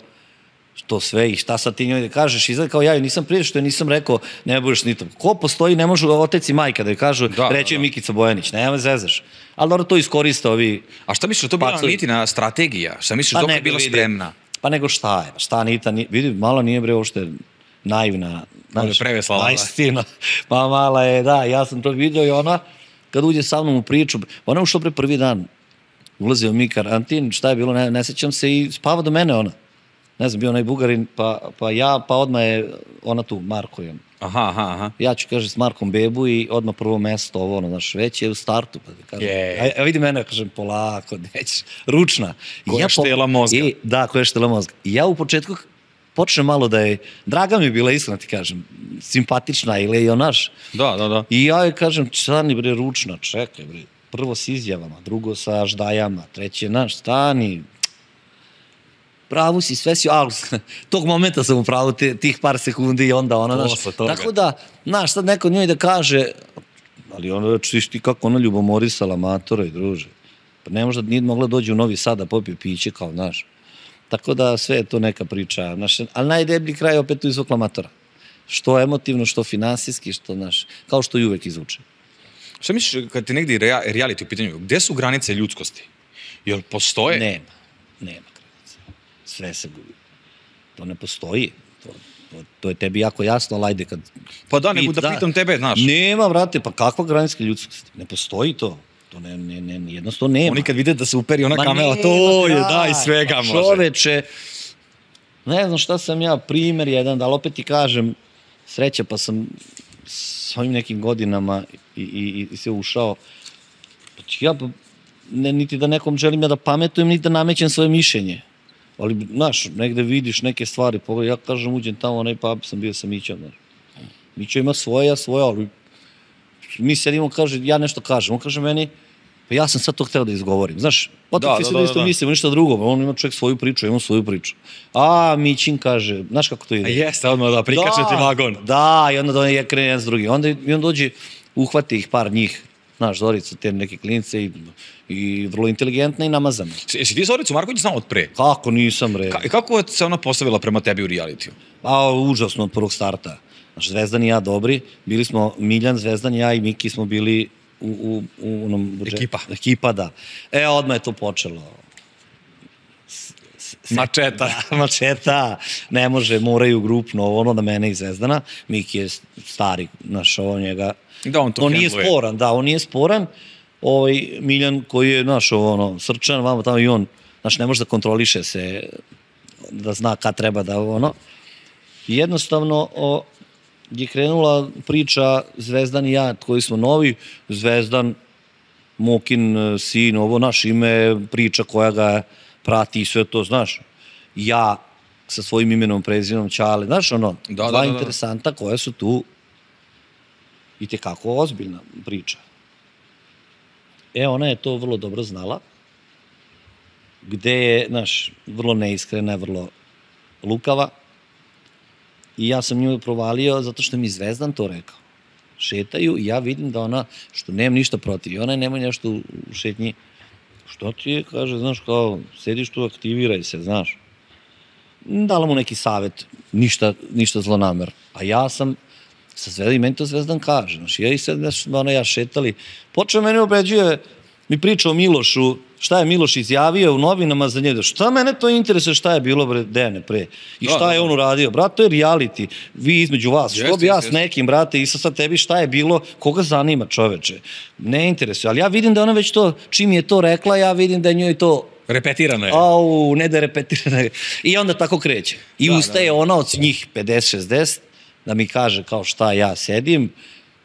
Speaker 2: to sve i šta sad ti njoj da kažeš, izgleda kao ja joj nisam prije što je nisam rekao, ne budeš ni to. Ko postoji, ne može otec i majka da joj kažu, reći je Mikica Bojanić, nema zezaš. Ali dobro to iskoriste ovi.
Speaker 1: A šta misliš, to bila Anitina strategija? Šta misliš, dok je bila spremna?
Speaker 2: Pa nego šta je, šta Anita, vidi, malo nije bre uopšte naivna, najstina, pa mala je, da, ja sam to vidio i ona, kad uđe sa mnom u priču, ona ušla pre prvi dan, ulazio mi karantin, šta je bilo, ne sećam se i spava do mene ona. Ne znam, bio onaj Bugarin, pa ja, pa odmah je ona tu, Marko je.
Speaker 1: Aha.
Speaker 2: Ja ću, kaže, s Markom bebu i odmah prvo mesto, ovo, ono, znaš, već je u startu, pa da kažem. A vidi mene, kažem, polako, nećeš, ručna.
Speaker 1: Koja štela mozga.
Speaker 2: Da, koja štela mozga. I ja u početku počnem malo da je, draga mi je bila, iskreno ti kažem, simpatična ili je onaš.
Speaker 1: Da.
Speaker 2: I ja joj kažem, stani bre, ručna, čekaj bre, prvo s izjavama, drugo sa ždajama, treće, naš, stani, pravu si, sve si, ali tog momenta sam u pravu, tih par sekundi i onda ona, naš, tako da, znaš, sad neko njoj da kaže, ali ona, čiš ti kako ona ljubomorisala Matora i druže, pa ne možda nije mogla dođe u Novi Sad da popije piće kao, znaš, tako da sve je to neka priča, znaš, ali najdeblji kraj opet tu izvukla Matora, što emotivno, što finansijski, što, znaš, kao što i uvek izvuče.
Speaker 1: Šta misliš kad ti negdje reality u pitanju, gde su granice ljudskosti? Jel postoje?
Speaker 2: Nema. Sve se gubi. To ne postoji. To je tebi jako jasno, ali ajde kad...
Speaker 1: Pa da, nego da pitam tebe, znaš.
Speaker 2: Nema, brate, pa kakva granica ljudskosti? Ne postoji to. To jednostavno nema.
Speaker 1: Oni kad vide da se uperi ona kamera, to je, da, i svega može.
Speaker 2: Čoveče, ne znam šta sam ja, primer jedan, ali opet ti kažem, sreća, pa sam s ovim nekim godinama i se ušao. Ja, niti da nekom želim ja da pametujem, niti da namećem svoje mišljenje. Ali, znaš, negde vidiš neke stvari, ja kažem, uđem tamo, onaj pub sam bio sa Mićom, znaš. Mićo ima svoje, ali mi sedimo, kaže, ja nešto kažem, on kaže meni, pa ja sam sad to hteo da izgovorim, znaš, potem ti se da isto mislimo, ništa drugo, on ima čovjek svoju priču, imam svoju priču. A Mićin kaže, znaš kako to ide?
Speaker 1: A jeste, odmah da prikače ti vagon.
Speaker 2: Da, i onda je krene jedan s drugim, onda on dođe, uhvati ih par njih, znaš, Zoricu, te neke klinice i vrlo inteligentne i namazane.
Speaker 1: Jesi ti Zoricu Marković znao od pre?
Speaker 2: Kako nisam, re.
Speaker 1: Kako se ona postavila prema tebi u realitiju?
Speaker 2: Pa, užasno od prvog starta. Znaš, Zvezdan i ja dobri, bili smo Miljan, Zvezdan i ja i Miki smo bili u onom budžetu. Ekipa, da. Odmah je to počelo. Mačeta, ne može, moraju grupno, ono da mene i Zvezdana. Miki je stari, znaš, ovo njega.
Speaker 1: Da, on
Speaker 2: nije sporan, on nije sporan. Miljan koji je, znaš, srčan, vamo tamo i on, znaš, ne može da kontroliše se, da zna kad treba da, jednostavno je krenula priča Zvezdan i ja, koji smo novi, Zvezdan, Mokin sin, ovo naš ime, priča koja ga prati i sve to, znaš, ja sa svojim imenom, prezimenom, Ćale, znaš, dva interesanta koja su tu i tekako ozbiljna priča. Ona je to vrlo dobro znala, gde je, znaš, vrlo neiskrena, vrlo lukava i ja sam nju provalio zato što mi Zvezdan to rekao. Šetaju i ja vidim da ona, što nemam ništa protiv, i ona nema nešto u šetnji. Što ti je, kaže, znaš, kao, sediš tu, aktiviraj se, znaš. Dala mu neki savjet, ništa zlonamerno. A ja sam sa Zvezdan i meni to Zvezdan kaže, znaš, ja i sad, znaš, ja šetali. Počeo meni obeđuje, mi priča o Milošu, šta je Miloš izjavio u novinama za njega, šta mene to interesuje, šta je bilo, bre, Dene, pre, i šta je on uradio, brate, to je reality, vi između vas, što bi ja s nekim, brate, i sad tebi šta je bilo, koga zanima, čoveče, ne interesuje, ali ja vidim da ona već to, čim je to rekla, ja vidim da je njoj to
Speaker 1: repetirano je.
Speaker 2: Au, ne da je repetirano je. I onda tako kreće. I ustaje ona od njih 50-60, da mi kaže kao šta ja sedim,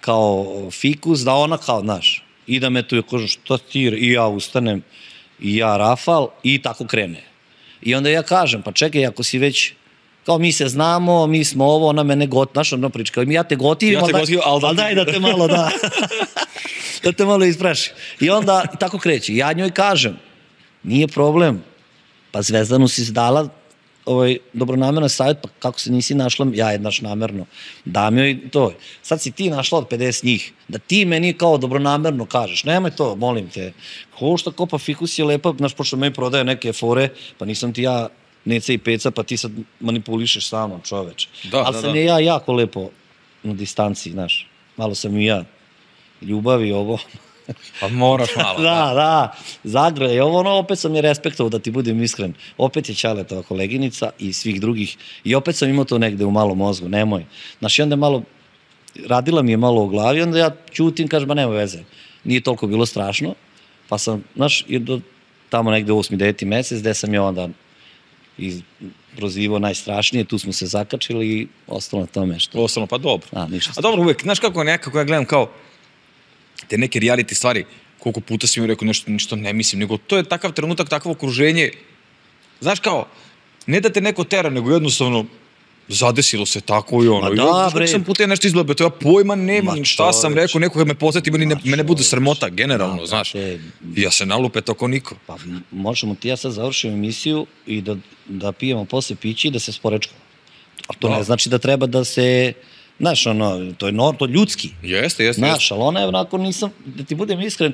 Speaker 2: kao fikus, da ona kao, znaš, i da me tu kažem šta ti, i ja ustanem, i ja Rafal, i tako krene. I onda ja kažem, pa čekaj, ako si već, kao mi se znamo, mi smo ovo, ona mene znaš, ono priča, kao ja te gotivim, ali daj da te malo, da te malo ispraši. I onda tako kreće. Ja njoj kažem, nije problem, pa Zvezdanu si dala dobronamerno savjet, pa kako se nisi našla, ja jednaš namerno, dam joj to. Sad si ti našla od 50 njih, da ti meni kao dobronamerno kažeš, nemoj to, molim te, ko šta kopa fikus je lepa, znaš, pošto meni prodaje neke fore, pa nisam ti ja Neca i Peca, pa ti sad manipulišeš sa mnom, čoveče. Ali sam je ja jako lepo na distanci, znaš, malo sam i ja ljubavi ovo.
Speaker 1: Pa moraš malo.
Speaker 2: Da, zagraj. Ovo, opet sam je respektovao, da ti budem iskren. Opet je Ćaletova koleginica i svih drugih. I opet sam imao to negde u malom mozgu, nemoj. Znaš, i onda malo, radila mi je malo u glavi, onda ja ćutim, kažem, ba nema veze. Nije toliko bilo strašno. Pa sam, znaš, tamo negde 8. 9. mesec, gde sam je onda prozivao najstrašnije, tu smo se zakačili i ostalo na tome što.
Speaker 1: Ostalo, pa dobro. A dobro, uvek, znaš kako nekako ja gledam kao te neke reality stvari, koliko puta si mi rekao nešto ne mislim, nego to je takav trenutak, takvo okruženje, znaš kao, ne da te neko tera, nego jednostavno zadesilo se tako i ono.
Speaker 2: Ma da, bre.
Speaker 1: Kako sam puta nešto izgleda, to ja pojma nemam šta sam rekao, nekoga me posjeti, mene bude sramota, generalno, znaš. Ja se nalupe toko niko.
Speaker 2: Pa možemo ti ja sad završim emisiju i da pijemo posle pići i da se sporečkamo. A to ne znači da treba da se... Znaš, ono, to je ljudski.
Speaker 1: Jeste.
Speaker 2: Znaš, ali ona je onako, nisam, da ti budem iskren,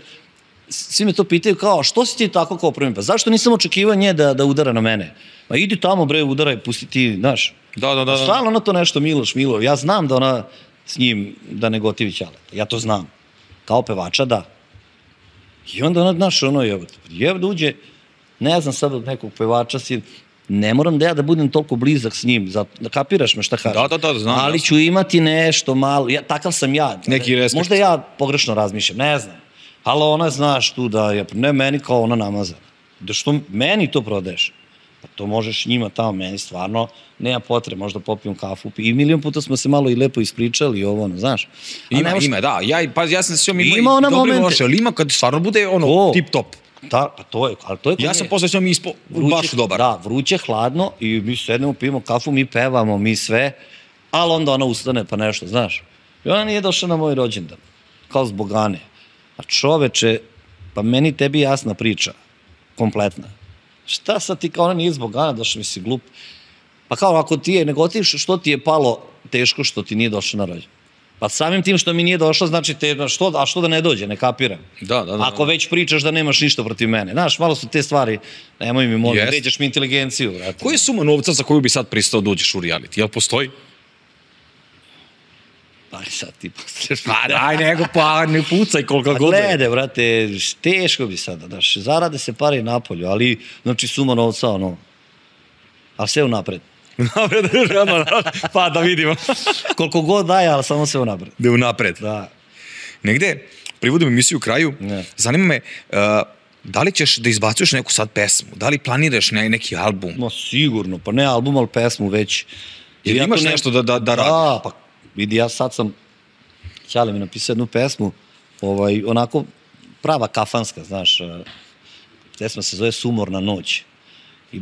Speaker 2: svi me to pitaju kao, što si ti tako kao prvim? Pa zašto nisam očekivao nje da udara na mene? Ma idi tamo, bre, udaraj, pusti ti, znaš.
Speaker 1: Da.
Speaker 2: Stalno ona to nešto, Miloš, ja znam da ona s njim, da ne gotivi Ćaleta. Ja to znam. Kao pevača, da. I onda ona, znaš, ono, da uđe, ne znam sad od nekog pevača si, ne moram da budem toliko blizak s njim, da kapiraš me šta kažem.
Speaker 1: Da, znam.
Speaker 2: Ali ću imati nešto malo, takav sam ja.
Speaker 1: Neki respekt.
Speaker 2: Možda ja pogrešno razmišljam, ne znam. Ali ona, znaš, tu da je, ne meni kao ona namazana. Da što meni to prodaješ? Pa to možeš njima tamo, meni stvarno nema potrebe, možda popijem kafu. I milion puta smo se malo i lepo ispričali i ovo, ono, znaš.
Speaker 1: Ima, da. Ja sam se imao i dobro loše, ali ima kad stvarno bude ono tip top.
Speaker 2: Da, pa to je, ali to je...
Speaker 1: Ja sam posle s njom baš dobar.
Speaker 2: Da, vruće, hladno i mi sednemo, pijemo kafu, mi pevamo, mi sve, ali onda ona ustane pa nešto, znaš. I ona nije došla na moj rođendan, kao zbog Ane. A čoveče, pa meni tebi jasna priča, kompletna. Šta sad ti kao ona nije zbog Ane, došla mi si glup. Pa kao ako ti je negotivš, što ti je palo teško što ti nije došla na rođendan? Pa samim tim što mi nije došla, znači, a što da ne dođe, ne kapiram.
Speaker 1: Da.
Speaker 2: Ako već pričaš da nemaš ništa protiv mene. Znaš, malo su te stvari, nemoj mi molim, ređeš mi inteligenciju, vrati.
Speaker 1: Koja je suma novca za koju bi sad pristao da uđeš u reality? Jel postoji?
Speaker 2: Pa sad ti postojiš.
Speaker 1: Pa daj nego, pa ne pucaj koliko god.
Speaker 2: Glede, vrate, teško bi sada, daš, zarade se pare i napolju, ali, znači, suma novca, ono, ali sve unapred.
Speaker 1: Pa da vidimo.
Speaker 2: Koliko god daje, ali samo sve unapred.
Speaker 1: Da je unapred.
Speaker 2: Da.
Speaker 1: Negde, privodim emisiju u kraju, zanima me, da li ćeš da izbacuješ neku sad pesmu? Da li planiraš neki album?
Speaker 2: No sigurno, pa ne album, ali pesmu već.
Speaker 1: Jer imaš nešto da radiš?
Speaker 2: Da, pa vidi, ja sad sam, Ćale mi napisao jednu pesmu, onako prava kafanska, znaš, pesma se zove Sumorna noć. I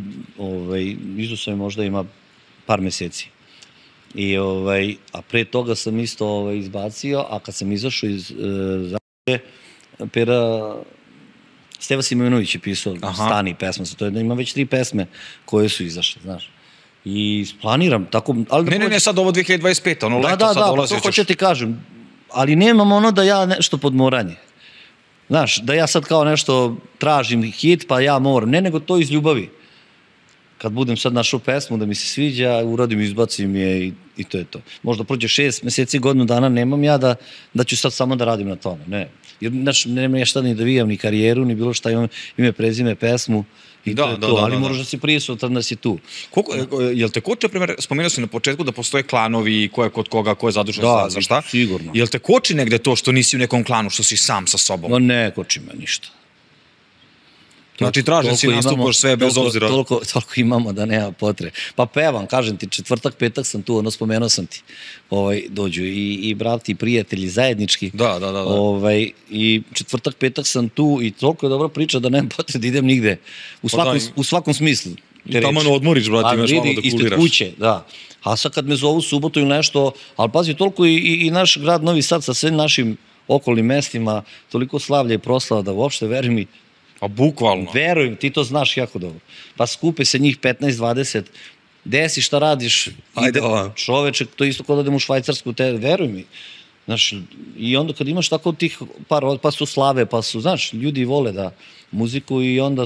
Speaker 2: izdao sam je možda ima par meseci. A pre toga sam isto izbacio, a kad sam izašao iz Pera Steva Simonović je pisao Stani pesma, to je da ima već 3 pesme koje su izašle, znaš. I planiram tako... Ali
Speaker 1: Ne, sad ovo 2025, ono leto sad dolazi.
Speaker 2: Da, to hoću ti kažem. Ali nemam ono da ja nešto podmoranje. Znaš, da ja sad kao nešto tražim hit, pa ja moram. Ne, nego to iz ljubavi. Kad budem sad našao pesmu da mi se sviđa, uradim, izbacim je i to je to. Možda prođe 6 meseci, godinu dana, nemam ja da ću sad samo da radim na tome. Ne. Jer, znaš, nema ja šta ni da vijam, ni karijeru, ni bilo šta, imam ime, prezime, pesmu i to je to. Ali moraš da si prisutan da si tu.
Speaker 1: Jel te koče, primjer, spomenuo si na početku da postoje klanovi, ko je kod koga, ko je zadužen za šta?
Speaker 2: Da, sigurno.
Speaker 1: Jel te koči negde to što nisi u nekom klanu, što si sam sa sobom?
Speaker 2: No ne koči me ništa.
Speaker 1: Znači tražen si, nastupaš sve bez obzira.
Speaker 2: Toliko imamo da nema potrebe. Pa pevam, kažem ti, četvrtak, petak sam tu, ono spomenuo sam ti. Dođu i brati, i prijatelji, zajednički.
Speaker 1: Da.
Speaker 2: I četvrtak, petak sam tu i toliko je dobra priča da nema potrebe da idem nigde. U svakom smislu.
Speaker 1: Tamo ne odmoriš, brati, imaš malo da kuliraš.
Speaker 2: Ispred kuće, da. A sad kad me zovu subotu ili nešto, ali pazi, toliko i naš grad Novi Sad sa svim našim okolnim mestima, toliko slavlja i proslava da uopšte, veruj mi,
Speaker 1: a bukvalno.
Speaker 2: Verujem, ti to znaš jako dobro. Pa skupe se njih 15-20, desi šta radiš, čoveče, to isto kao da idem u Švajcarsku, veruj mi. Znaš, i onda kad imaš tako tih pa su slave, pa su, znaš, ljudi vole da muziku i onda,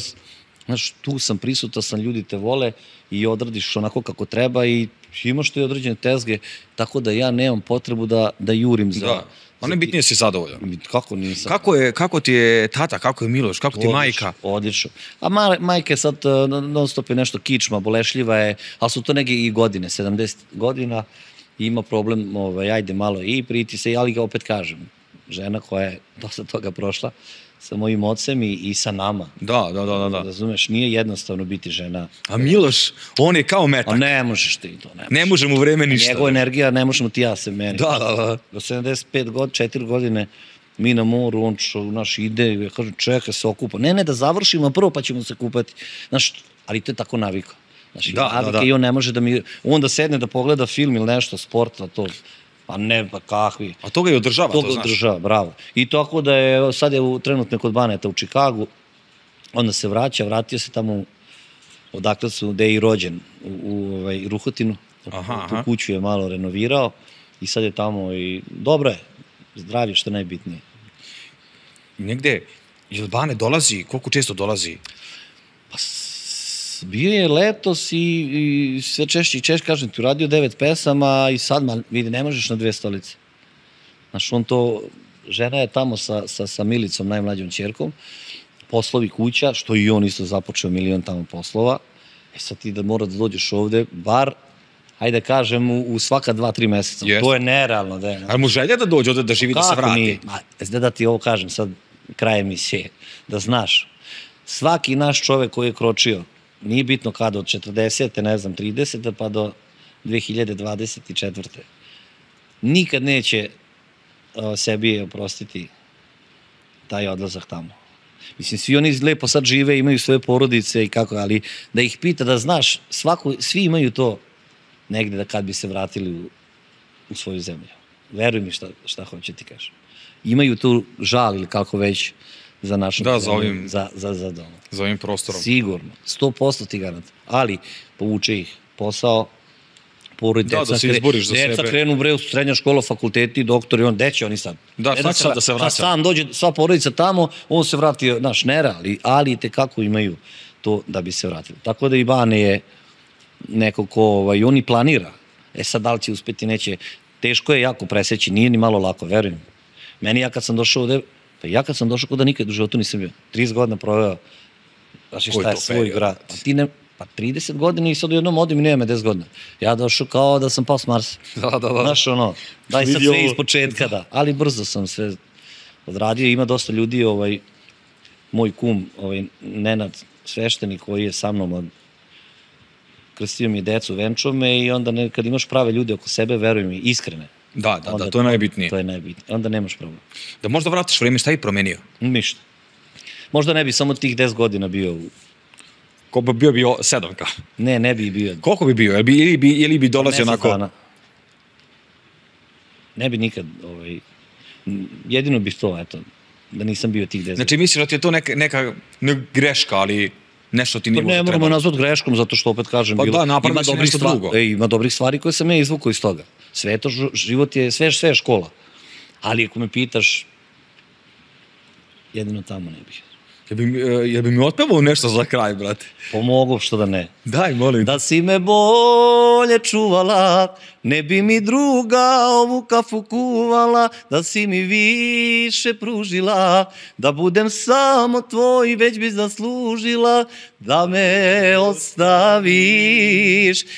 Speaker 2: znaš, tu sam prisutan, sam, ljudi te vole i odradiš onako kako treba i imaš tu i određene tezge, tako da ja nemam potrebu da jurim za...
Speaker 1: Da. Ono je bitnije si zadovoljan.
Speaker 2: Kako nisam?
Speaker 1: Kako ti je tata, kako je Miloš, kako ti je majka?
Speaker 2: Odlično. A majka je sad non stop je nešto kičma, bolešljiva je, ali su to neke i godine, 70 godina, i ima problem, ajde malo i priti se, ali ga opet kažem, žena koja je dosta toga prošla, sa mojim ocem i sa nama.
Speaker 1: Da.
Speaker 2: Razumeš, nije jednostavno biti žena.
Speaker 1: A Miloš, on je kao metak.
Speaker 2: A ne možeš ti to,
Speaker 1: ne možemo u vreme ništa.
Speaker 2: Njegova energija, ne možemo ti ja se meni.
Speaker 1: Da.
Speaker 2: Do 75 godina, 4 godine, mi na moru, on naš ide, ja kažem, čeka se okupa. Ne, da završimo prvo pa ćemo se kupati. Znaš, ali to je tako navika. Znači, navika i on ne može da mi... On da sedne da pogleda film ili nešto, sport, to... Pa ne, pa kakvi.
Speaker 1: A to ga i održava, to znaš?
Speaker 2: To ga održava, bravo. I tako da je, sad je trenutno kod Baneta u Čikagu, onda se vratio se tamo odakle gde je i rođen, u Ruhotinu. Tu kuću je malo renovirao i sad je tamo i dobro je, zdravlje što najbitnije.
Speaker 1: Negde, jel Bane dolazi, koliko često dolazi?
Speaker 2: Pa bio je letos i sve češće, kažem ti, uradio 9 pesama i sad, vidi, ne možeš na 2 stolice. Znaš, on to, žena je tamo sa Milicom, najmlađom ćerkom, poslovi kuća, što i on isto započeo milion tamo poslova. Sad ti da mora da dođeš ovde, bar, hajde kažem, u svaka 2-3 meseca. To je nerealno.
Speaker 1: Ali mu želja da dođe ovde da živi, da se vrati?
Speaker 2: Da ti ovo kažem sad, kraj emisije, da znaš, svaki naš čovek koji je kročio, nije bitno kada, od 40. ne znam, 30. pa do 2024. Nikad neće sebi oprostiti taj odlazak tamo. Mislim, svi oni lepo sad žive, imaju svoje porodice i kako, ali da ih pita, da znaš, svi imaju to negde da kad bi se vratili u svoju zemlju. Veruj mi šta hoće ti kažem. Imaju tu žal ili kako već za našu zemlju, za dom.
Speaker 1: Za ovim prostorom.
Speaker 2: Sigurno, 100% ti garant. Ali povuče ih posao, porodica.
Speaker 1: Da se izboriš za sebe.
Speaker 2: Deca krenu u srednja škola, fakulteti, doktori, gde će oni sad?
Speaker 1: Da, šta će sad da se vraća?
Speaker 2: Sam dođe sva porodica tamo, on se vrati, naš nera, ali te kako imaju to da bi se vratili. Tako da i Bane je neko ko, on i planira. Sad da li će uspeti, neće. Teško je jako preseći, nije ni malo lako, verujem. Meni ja kad sam došao ovde, kod da nikad u životu nisam bio. 30 godina proveo, znači šta je svoj grad. Pa 30 godina i sad u jednom odim i nema 10 godina. Ja došao kao da sam pao s Marsa.
Speaker 1: Da.
Speaker 2: Znaš ono, daj sad sve iz početka, da. Ali brzo sam sve odradio. Ima dosta ljudi, moj kum, Nenad sveštenik koji je sa mnom, krstio mi decu, venčao me i onda kad imaš prave ljude oko sebe, veruj mi, iskrene.
Speaker 1: Da, to je najbitnije.
Speaker 2: To je najbitnije. Onda nemaš problem.
Speaker 1: Da možda vratiš vreme, šta je promenio?
Speaker 2: Ništa. Možda ne bi samo tih 10 godina bio u...
Speaker 1: Ko bi bio 7 ka?
Speaker 2: Ne bi bio.
Speaker 1: Koliko bi bio? Ili bi dolazio onako?
Speaker 2: Dana. Ne bi nikad, jedino bi to, eto, da nisam bio tih 10 godina.
Speaker 1: Znači misliš da ti je to neka greška, ali nešto ti nije
Speaker 2: Pa
Speaker 1: možda
Speaker 2: ne moramo
Speaker 1: trebalo.
Speaker 2: nazvat greškom, zato što opet kažem,
Speaker 1: Pa da, napravili si nešto drugo.
Speaker 2: Ima dobrih stvari koje sam ja izvukao iz toga. Sve je to, život je, sve je škola. Ali ako me pitaš, jedino tamo ne bih.
Speaker 1: Jel bi mi otpevao nešto za kraj, brate?
Speaker 2: Pomogao, što da ne.
Speaker 1: Daj, molim.
Speaker 2: Da si me bolje čuvala, ne bi mi druga ovu kafu kuvala, da si mi više pružila, da budem samo tvoj, već bi zaslužila, da me ostaviš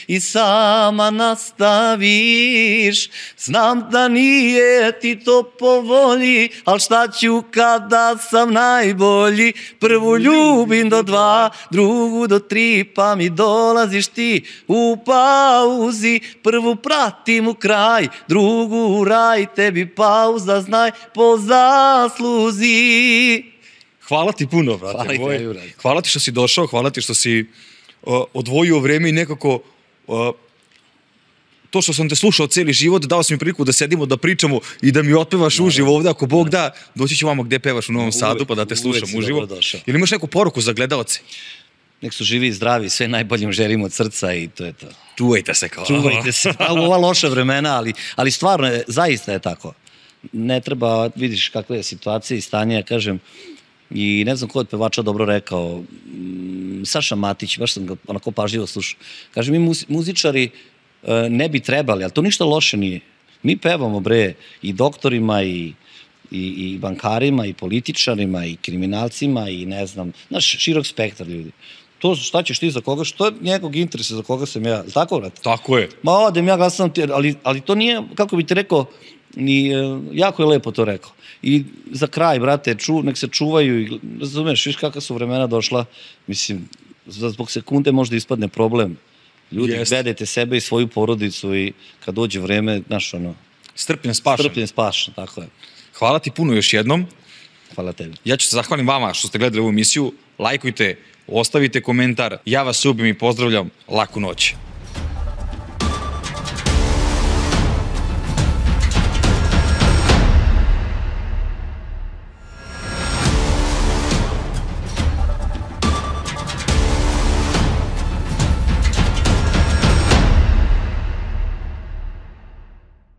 Speaker 2: i sama nastaviš. Znam da nije ti to po volji, al šta ću kada sam najbolji. Prvu ljubim do 2, drugu do 3, pa mi dolaziš ti u pauzi. Prvu pratim u kraj, drugu u raj, tebi pauza znaj po zasluzi.
Speaker 1: Hvala ti puno, brate.
Speaker 2: Hvala i tebi, brate.
Speaker 1: Hvala ti što si došao, hvala ti što si odvojio vreme i nekako to što sam te slušao cijeli život, dao si mi priliku da sedimo, da pričamo i da mi otpevaš uživo ovde, ako Bog da, doći ću vamo gde pevaš u Novom Sadu, pa da te slušam uživo. Ili imaš neku poruku za gledaoce?
Speaker 2: Nek su živi i zdravi, sve najboljim želimo od srca i to je to.
Speaker 1: Čuvajte se kao.
Speaker 2: Čuvajte se, u ova loša vremena, ali stvarno je, zaista je tako. Ne treba, vidiš kakva je situacija i stanje, ja kažem, i ne znam ko od pevača dobro rekao, Saša Matić, baš sam ga onako pažljivo slušao. Kaže, mi muzičari ne bi trebali, ali to ništa loše nije. Mi pevamo, bre, i doktorima, i bankarima, i političarima, i kriminalcima, i ne znam, znaš, širok spektar ljudi. To šta ćeš ti za koga, što je njegov interes za koga sam ja, tako, vrati?
Speaker 1: Tako je.
Speaker 2: Ma odem, ja glasam ti, ali to nije, kako bi ti rekao, ni, jako je lepo to rekao. I za kraj, brate, nek se čuvaju i, razumeš, viš kakva su vremena došla, mislim, zbog sekunde možda ispadne problem. Ljudi, gledajte sebe i svoju porodicu i kad dođe vreme, znaš, ono...
Speaker 1: Strpljen spašen.
Speaker 2: Strpljen spašen, tako je.
Speaker 1: Hvala ti puno još jednom.
Speaker 2: Hvala tebi.
Speaker 1: Ja ću se zahvalim vama što ste gledali ovu emisiju. Lajkujte, ostavite komentar. Ja vas ljubim i pozdravljam. Laku noć.